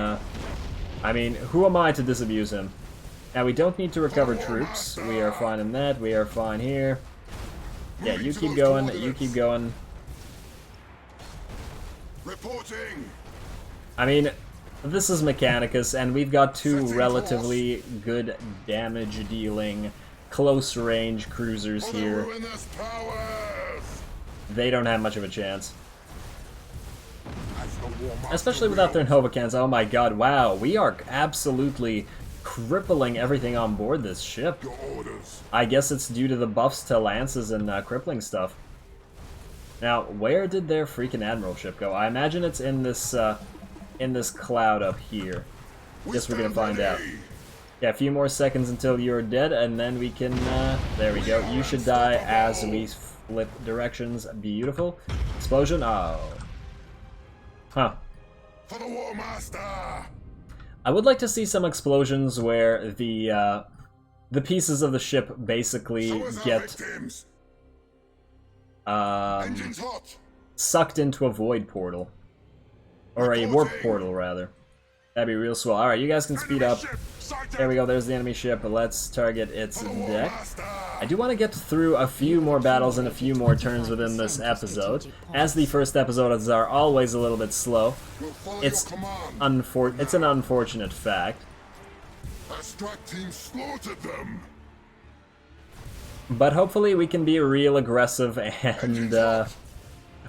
I mean, who am I to disabuse him? Now, we don't need to recover troops. We are fine in that. We are fine here. Yeah, you keep going. You keep going. Reporting. I mean, this is Mechanicus, and we've got two relatively good damage-dealing, close-range cruisers For the here. ruinous powers. They don't have much of a chance. As the War Master Especially without their wills. Nova cannons. Oh my god, wow. We are absolutely crippling everything on board this ship. Your orders. I guess it's due to the buffs to lances and crippling stuff. Now, where did their freaking admiral ship go? I imagine it's in this cloud up here. Guess we're gonna find out. Yeah, a few more seconds until you're dead, and then we can, there we go. You should die as we flip directions. Beautiful. Explosion. Oh. Huh. For the War Master. I would like to see some explosions where the pieces of the ship basically Show us our get victims. um, Engines hot. sucked into a void portal. Or a warp portal, rather. That'd be real swell. Alright, you guys can speed up. There we go, there's the enemy ship. Let's target its deck. I do want to get through a few more battles and a few more turns within this episode. As the first episodes are always a little bit slow. We'll follow It's your command. it's an unfortunate fact. That strike team slaughtered them. But hopefully we can be real aggressive and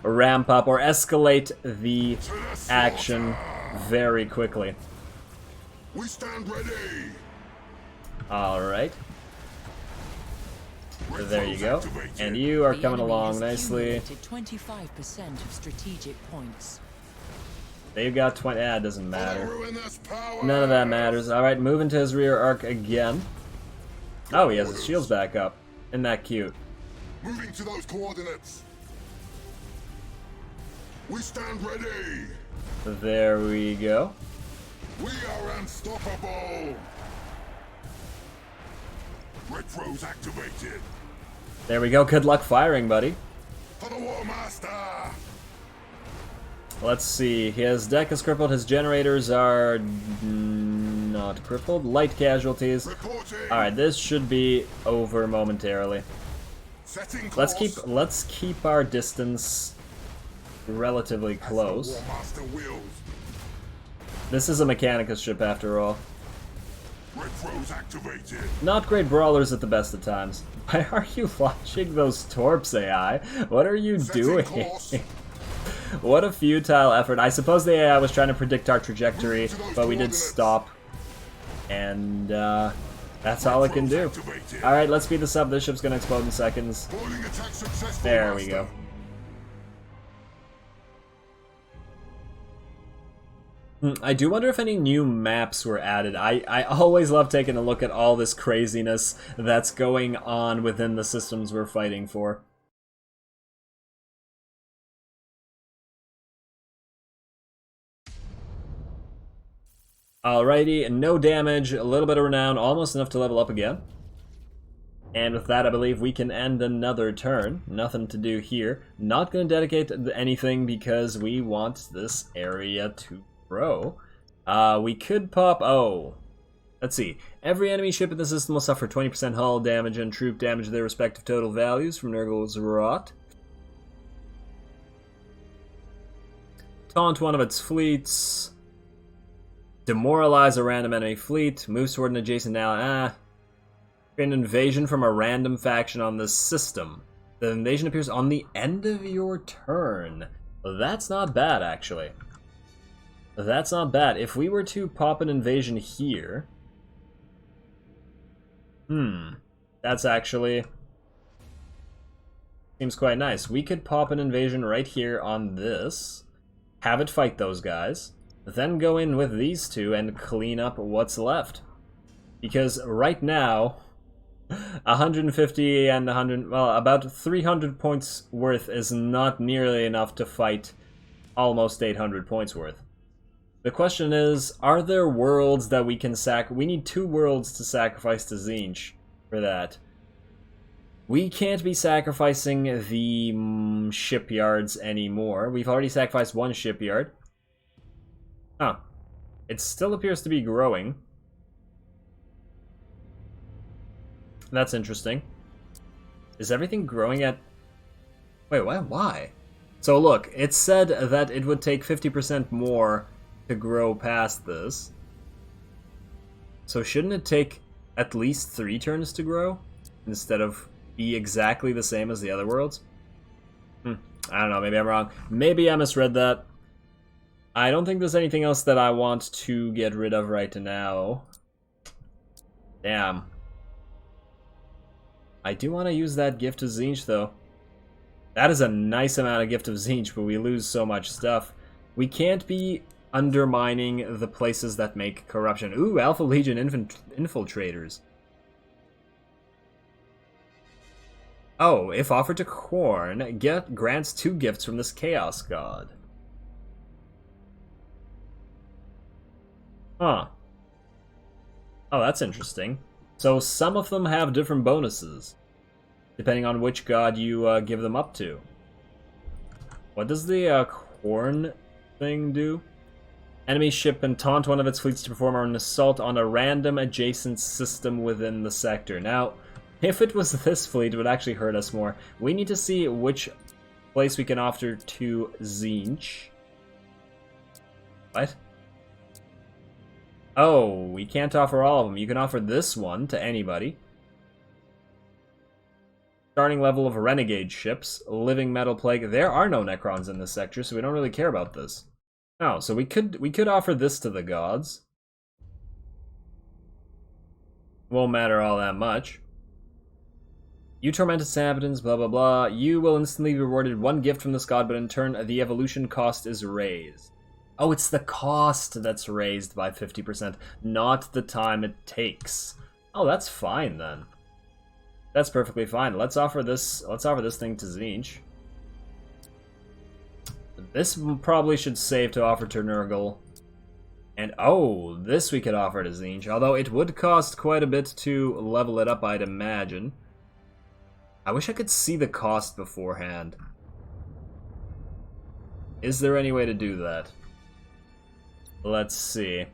ramp up or escalate the action very quickly. We stand ready. Alright. There you Retros go. activated. And you are The coming enemy along has nicely. accumulated 25% of strategic points. They've got 20. Ah, it doesn't For the matter. ruinous powers. None of that matters. Alright, moving to his rear arc again. Oh, he has his shields back up. Isn't that cute? Moving to those coordinates. We stand ready. There we go. We are unstoppable. Retros activated. There we go. Good luck firing, buddy. For the War Master. Let's see. His deck is crippled. His generators are not crippled. Light casualties. Reporting. Alright, this should be over momentarily. Setting Let's course. keep our distance relatively As the close. War Master wills. This is a Mechanicus ship after all. Retros activated. Not great brawlers at the best of times. Why are you launching those torps, AI? What are you Setting doing? course. What a futile effort. I suppose the AI was trying to predict our trajectory, but we did stop. And, that's all it can do. Activated. Alright, let's speed this up. This ship's gonna explode in seconds. Boarding attack successful. There we Master. go. I do wonder if any new maps were added. I always love taking a look at all this craziness that's going on within the systems we're fighting for. Alrighty, no damage, a little bit of renown, almost enough to level up again. And with that, I believe we can end another turn. Nothing to do here. Not going to dedicate anything because we want this area to grow. We could pop... Oh, let's see. Every enemy ship in the system will suffer 20% hull damage and troop damage to their respective total values from Nurgle's Rot. Taunt one of its fleets. Demoralize a random enemy fleet. Moves toward an adjacent ally. Create an invasion from a random faction on this system. The invasion appears on the end of your turn. That's not bad, actually. That's not bad. If we were to pop an invasion here... That's actually... seems quite nice. We could pop an invasion right here on this. Have it fight those guys. Then go in with these two and clean up what's left. Because right now... 150 and 100, well, about 300 points worth is not nearly enough to fight almost 800 points worth. The question is, are there worlds that we can we need 2 worlds to sacrifice to Tzeentch for that. We can't be sacrificing the shipyards anymore. We've already sacrificed 1 shipyard. Huh. It still appears to be growing. That's interesting. Is everything growing at... Wait, why? So look, it said that it would take 50% more to grow past this. So shouldn't it take at least 3 turns to grow? Instead of be exactly the same as the other worlds? I don't know, maybe I'm wrong. Maybe I misread that. I don't think there's anything else that I want to get rid of right now. Damn. I do want to use that Gift of Tzeentch, though. That is a nice amount of Gift of Tzeentch, but we lose so much stuff. We can't be undermining the places that make corruption. Ooh, Alpha Legion infiltrators. Oh, if offered to Khorne, grants 2 gifts from this Chaos God. Huh. Oh, that's interesting. So some of them have different bonuses, depending on which god you give them up to. What does the Khorne thing do? Enemy ship and taunt one of its fleets to perform an assault on a random adjacent system within the sector. Now, if it was this fleet, it would actually hurt us more. We need to see which place we can offer to Tzeentch. What? Oh, we can't offer all of them. You can offer this one to anybody. Starting level of renegade ships, living metal plague. There are no Necrons in this sector, so we don't really care about this. No, so we could offer this to the gods. Won't matter all that much. You tormented inhabitants, blah blah blah. You will instantly be rewarded 1 gift from this god, but in turn the evolution cost is raised. Oh, it's the cost that's raised by 50%, not the time it takes. Oh, that's fine then. That's perfectly fine. Let's offer this thing to Tzeentch. This probably should save to offer to Nurgle. And oh, this we could offer to Tzeentch, although it would cost quite a bit to level it up, I'd imagine. I wish I could see the cost beforehand. Is there any way to do that? Let's see.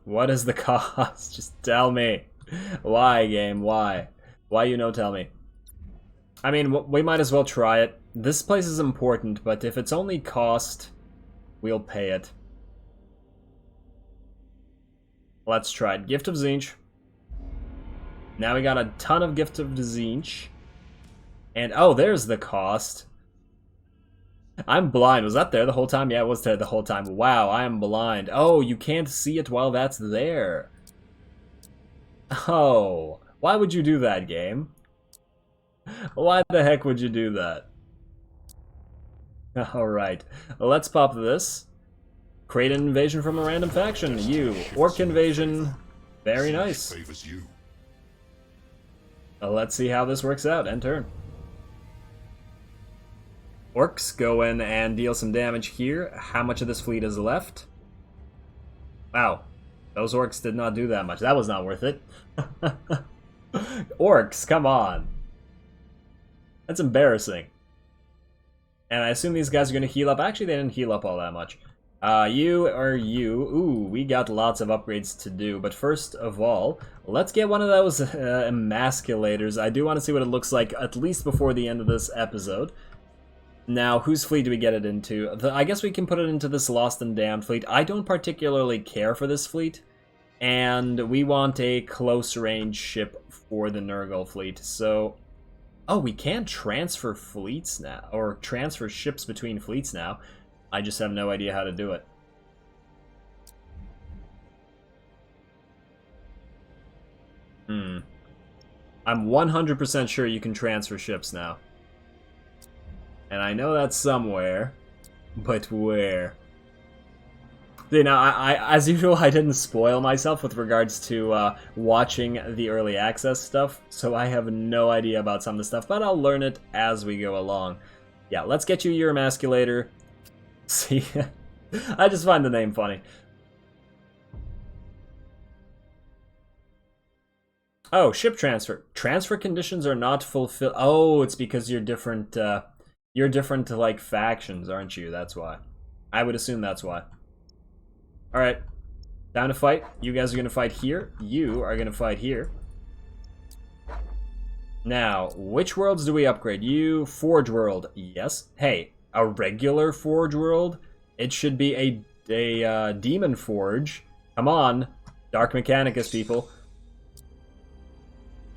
What is the cost? Just tell me. Why, game? Why? Why you no tell me? I mean, we might as well try it. This place is important, but if it's only cost, we'll pay it. Let's try it. Gift of Tzeentch. Now we got a ton of Gift of Tzeentch. And, oh, there's the cost. I'm blind. Was that there the whole time? Yeah, it was there the whole time. Wow, I am blind. Oh, you can't see it while that's there. Oh, why would you do that, game? Why the heck would you do that? Alright, let's pop this. Create an invasion from a random faction. You. Orc invasion. Very nice. Let's see how this works out. End turn. Orks go in and deal some damage here. How much of this fleet is left? Wow. Those orcs did not do that much. That was not worth it. Orcs, come on. That's embarrassing. And I assume these guys are going to heal up. Actually, they didn't heal up all that much. You are you. Ooh, we got lots of upgrades to do. But first of all, let's get one of those emasculators. I do want to see what it looks like, at least before the end of this episode. Now, whose fleet do we get it into? I guess we can put it into this Lost and Damned fleet. I don't particularly care for this fleet. And we want a close-range ship for the Nurgle fleet. So, oh, we can transfer fleets now. Or transfer ships between fleets now. I just have no idea how to do it. I'm 100% sure you can transfer ships now. And I know that's somewhere, but where? You know, I as usual, I didn't spoil myself with regards to watching the early access stuff, so I have no idea about some of the stuff, but I'll learn it as we go along. Yeah, let's get you your emasculator. See, I just find the name funny. Oh, ship transfer. Transfer conditions are not fulfilled. Oh, it's because you're different to, like, factions, aren't you? That's why. I would assume that's why. Alright. Time to fight. You guys are going to fight here. You are going to fight here. Now, which worlds do we upgrade? You, Forge World. Yes. Hey, a regular Forge World? It should be a Demon Forge. Come on. Dark Mechanicus, people.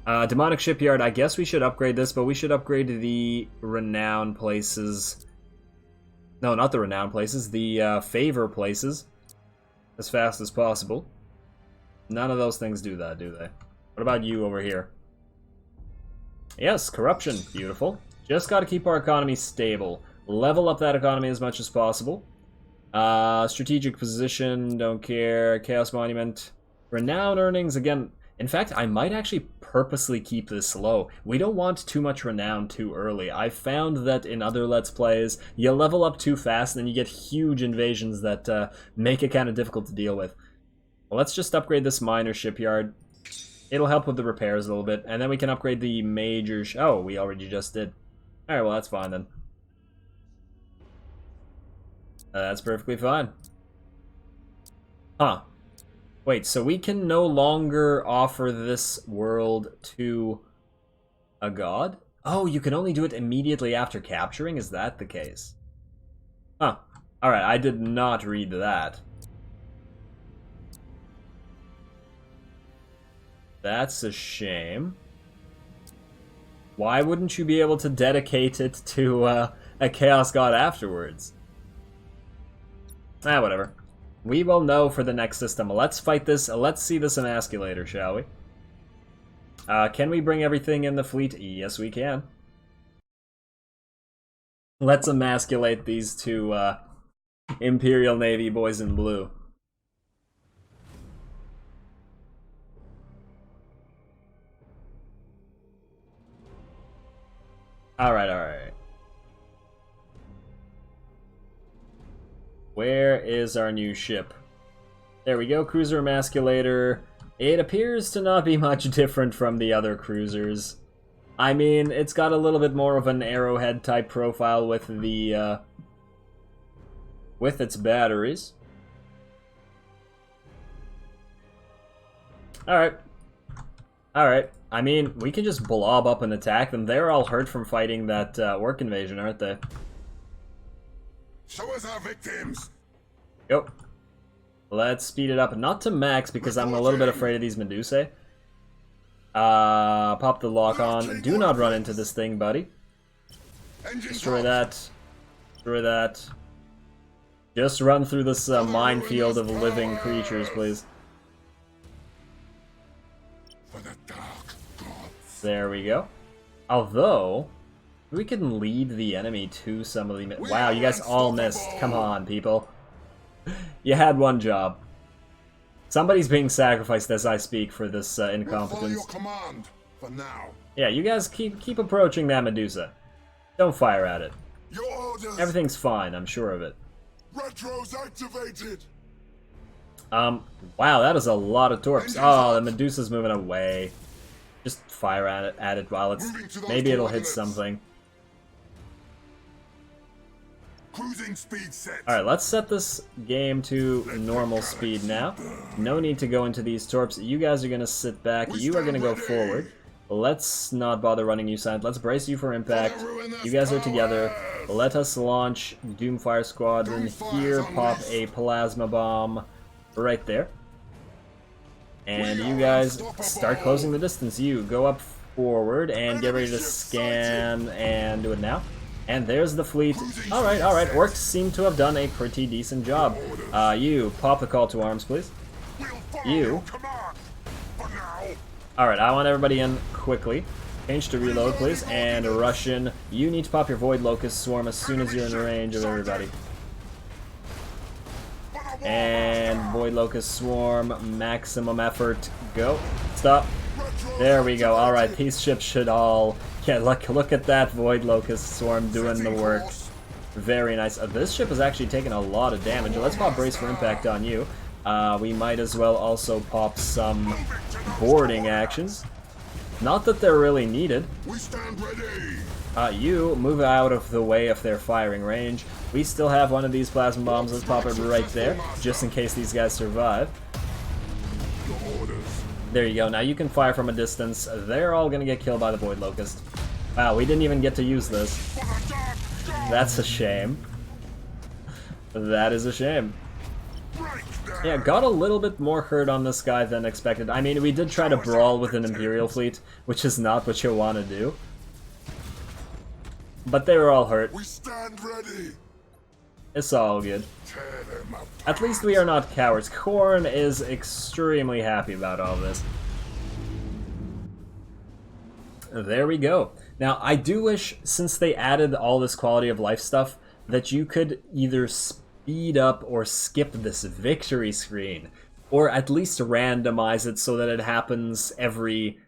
Demonic Shipyard, I guess we should upgrade this, but we should upgrade the Renown places. No, not the Renown places, the Favor places. As fast as possible. None of those things do that, do they? What about you over here? Yes, Corruption, beautiful. Just gotta keep our economy stable. Level up that economy as much as possible. Strategic Position, don't care. Chaos Monument. Renown earnings, again... In fact, I might actually purposely keep this low. We don't want too much renown too early. I've found that in other Let's Plays, you level up too fast and then you get huge invasions that make it kind of difficult to deal with. Well, let's just upgrade this minor shipyard. It'll help with the repairs a little bit, and then we can upgrade the major... Oh, we already just did. Alright, well, that's fine then. That's perfectly fine. Huh. Wait, so we can no longer offer this world to a god? Oh, you can only do it immediately after capturing? Is that the case? Huh. Alright, I did not read that. That's a shame. Why wouldn't you be able to dedicate it to a Chaos God afterwards? Ah, whatever. We will know for the next system. Let's fight this. Let's see this emasculator, shall we? Can we bring everything in the fleet? Yes, we can. Let's emasculate these two Imperial Navy boys in blue. Alright, alright. Where is our new ship? There we go, cruiser emasculator. It appears to not be much different from the other cruisers. I mean, it's got a little bit more of an arrowhead type profile with the with its batteries. Alright. Alright. I mean, we can just blob up and attack them. They're all hurt from fighting that orc invasion, aren't they? Show us our victims! Yep. Let's speed it up. Not to max, because I'm a little bit afraid of these Medusae. Pop the lock on. Do not run into this thing, buddy. Destroy that. Destroy that. Just run through this minefield of living creatures, please. There we go. Although... we can lead the enemy to some of the... Wow, you guys all missed. Come on, people. You had one job. Somebody's being sacrificed as I speak for this incompetence. Your command for now. Yeah, you guys keep approaching that Medusa. Don't fire at it. Your orders. Everything's fine, I'm sure of it. Retros activated. Wow, that is a lot of torps. Oh, the Medusa's moving away. Just fire at it while it's... Maybe it'll hit something. Cruising speed set. Alright, let's set this game to normal speed now. No need to go into these torps. You guys are going to sit back. You are going to go forward. Let's not bother running you silent. Let's brace you for impact. You guys are together. Let us launch Doomfire Squadron here. Pop a plasma bomb right there. And you guys start closing the distance. You go up forward and get ready to scan and do it now. And there's the fleet. Alright, alright. Orks seem to have done a pretty decent job. You, pop the call to arms, please. You. Alright, I want everybody in quickly. Change to reload, please. And Russian, you need to pop your Void Locust Swarm as soon as you're in range of everybody. And Void Locust Swarm, maximum effort. Go. Stop. There we go. Alright, these ships should all... Yeah, look at that Void Locust Swarm doing the work. Very nice. This ship is actually taking a lot of damage. Let's pop Brace for Impact on you. We might as well also pop some boarding actions. Not that they're really needed. You move out of the way of their firing range. We still have one of these plasma bombs. Let's pop it right there, just in case these guys survive. There you go. Now you can fire from a distance. They're all gonna get killed by the Void Locust. Wow, we didn't even get to use this. That's a shame. That is a shame. Yeah, got a little bit more hurt on this guy than expected. I mean, we did try to brawl with an Imperial fleet, which is not what you want to do. But they were all hurt. We stand ready. It's all good. At least we are not cowards. Khorne is extremely happy about all this. There we go. Now, I do wish, since they added all this quality of life stuff, that you could either speed up or skip this victory screen, or at least randomize it so that it happens every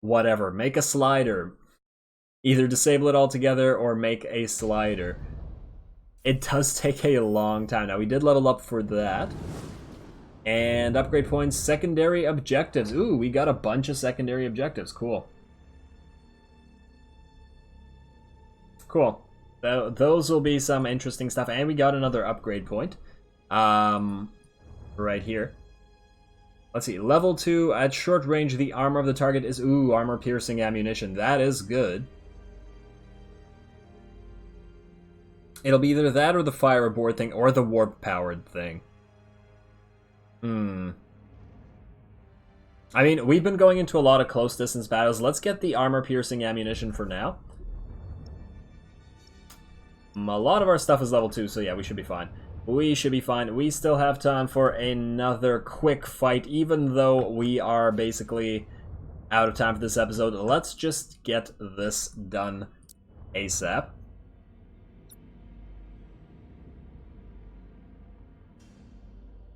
whatever. Make a slider. Either disable it altogether or make a slider. It does take a long time. Now, we did level up for that. And upgrade points, secondary objectives. Ooh, we got a bunch of secondary objectives. Cool. Cool. Those will be some interesting stuff. And we got another upgrade point. Right here. Let's see. Level 2, at short range, the armor of the target is, ooh, armor-piercing ammunition. That is good. It'll be either that or the fire aboard thing, or the warp-powered thing. I mean, we've been going into a lot of close-distance battles. Let's get the armor-piercing ammunition for now. A lot of our stuff is level 2, so yeah, we should be fine. We should be fine. We still have time for another quick fight, even though we are basically out of time for this episode. Let's just get this done ASAP.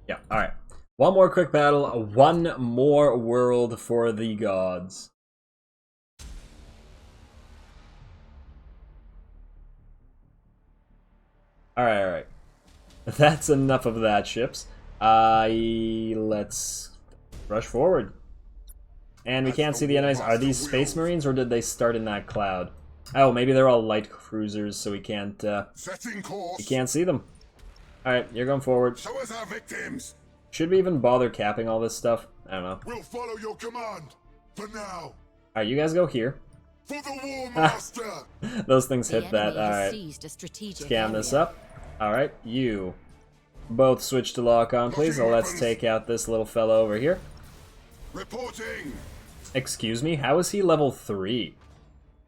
Yeah, alright. One more quick battle, one more world for the gods. Alright. That's enough of that, ships. Let's rush forward. And we can't see the enemies. Are these Space Marines, or did they start in that cloud? Oh, maybe they're all light cruisers, so we can't see them. Alright, you're going forward. Show us our victims. Should we even bother capping all this stuff? I don't know. We'll follow your command. For now. Alright, you guys go here. For the War Master. Those things hit that. Alright. Scan this up. Alright, you both switch to lock on, please. So let's take out this little fellow over here. Reporting. Excuse me? How is he level 3?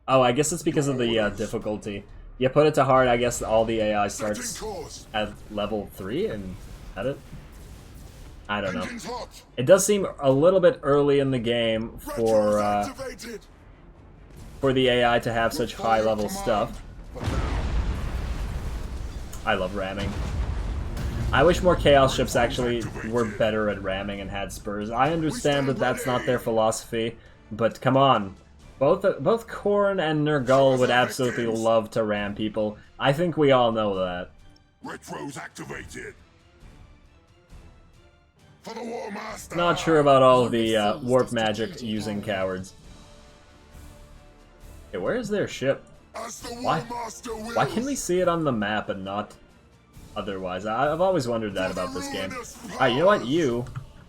Oh, I guess it's because of the difficulty. You put it to hard, I guess all the AI starts at level 3 and at it. I don't know. It does seem a little bit early in the game for the AI to have such high level stuff. I love ramming. I wish more Chaos ships actually were better at ramming and had spurs. I understand that that's not their philosophy, but come on. Both Khorne and Nurgle would absolutely love to ram people. I think we all know that. Retros activated. For the War Master! Not sure about all the warp magic using cowards. Okay, where is their ship? As the Why? War Master wills. Why can we see it on the map and not otherwise? I've always wondered that about this game. Alright, you know what? You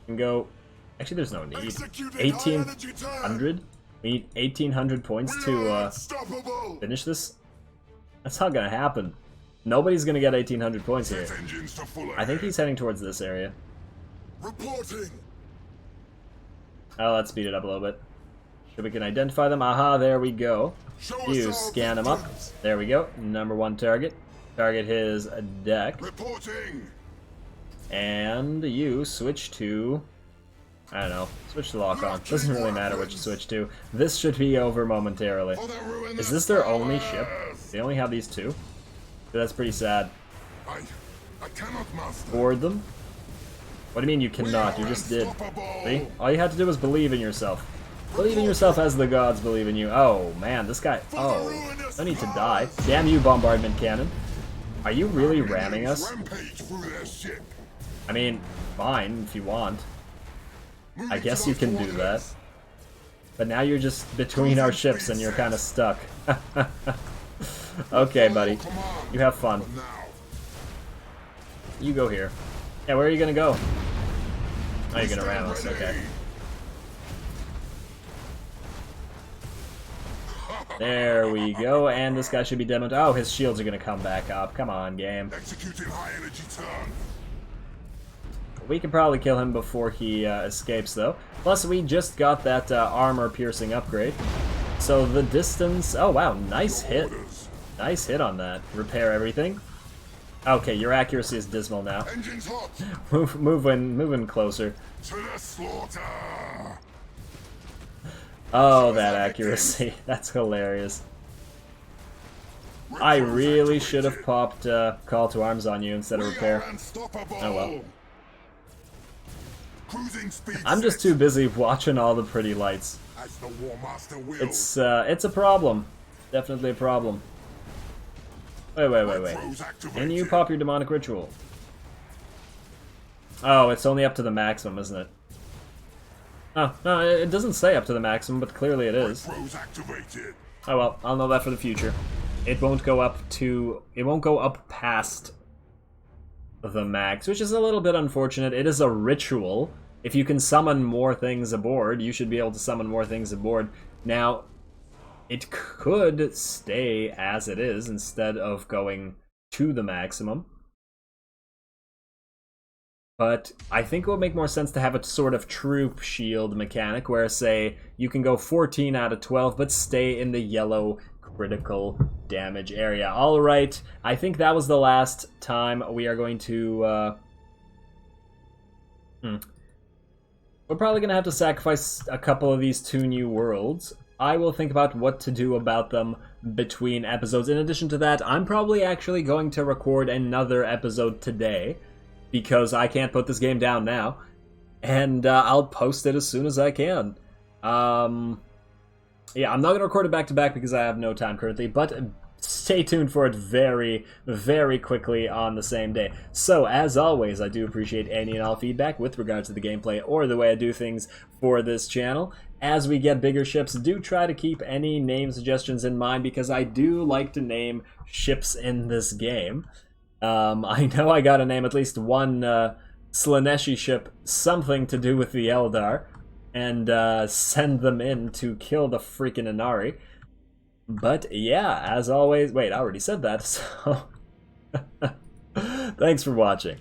can go... Actually, there's no need. 1,800? We need 1,800 points to finish this? That's not gonna happen. Nobody's gonna get 1,800 points here. I think he's heading towards this area. Reporting. Oh, let's speed it up a little bit. So we can identify them. Aha, there we go. You scan them up. There we go. Number 1 target. Target his deck. Reporting. And you switch to... I don't know. Switch to lock on. Doesn't really matter what you switch to. This should be over momentarily. Is this their only ship? They only have these 2? That's pretty sad. I cannot master. Board them? What do you mean you cannot? You just did. See? All you had to do was believe in yourself. Believe in yourself as the gods believe in you. Oh, man, this guy... Oh, I need to die. Damn you, bombardment cannon. Are you really ramming us? I mean, fine, if you want. I guess you can do that. But now you're just between our ships and you're kind of stuck. Okay, buddy. You have fun. You go here. Yeah, where are you gonna go? Oh, you're gonna ram us, okay. There we go, and this guy should be demoed. Oh, his shields are gonna come back up. Come on, game. Executing high energy turn. We can probably kill him before he escapes, though. Plus, we just got that armor-piercing upgrade. So the distance... Oh, wow, nice hit. Nice hit on that. Repair everything. Okay, your accuracy is dismal now. Engines hot. Move in closer. To the slaughter. Oh, that accuracy. That's hilarious. I really should have popped Call to Arms on you instead of Repair. Oh well. I'm just too busy watching all the pretty lights. It's a problem. Definitely a problem. Wait. Can you pop your demonic ritual? Oh, it's only up to the maximum, isn't it? Oh, no, it doesn't say up to the maximum, but clearly it is. Oh well, I'll know that for the future. It won't go up past the max, which is a little bit unfortunate. It is a ritual. If you can summon more things aboard, you should be able to summon more things aboard. Now, it could stay as it is instead of going to the maximum. But I think it would make more sense to have a sort of troop shield mechanic where, say, you can go 14 out of 12 but stay in the yellow critical damage area. Alright, I think that was the last time we are going to... We're probably going to have to sacrifice a couple of these 2 new worlds. I will think about what to do about them between episodes. In addition to that, I'm probably actually going to record another episode today, because I can't put this game down now, and I'll post it as soon as I can. Yeah, I'm not going to record it back-to-back because I have no time currently, but stay tuned for it very, very quickly on the same day. So, as always, I do appreciate any and all feedback with regards to the gameplay or the way I do things for this channel. As we get bigger ships, do try to keep any name suggestions in mind, because I do like to name ships in this game. I know I gotta name at least one Slaaneshi ship something to do with the Eldar, and send them in to kill the freaking Inari. But yeah, as always... Wait, I already said that, so... Thanks for watching.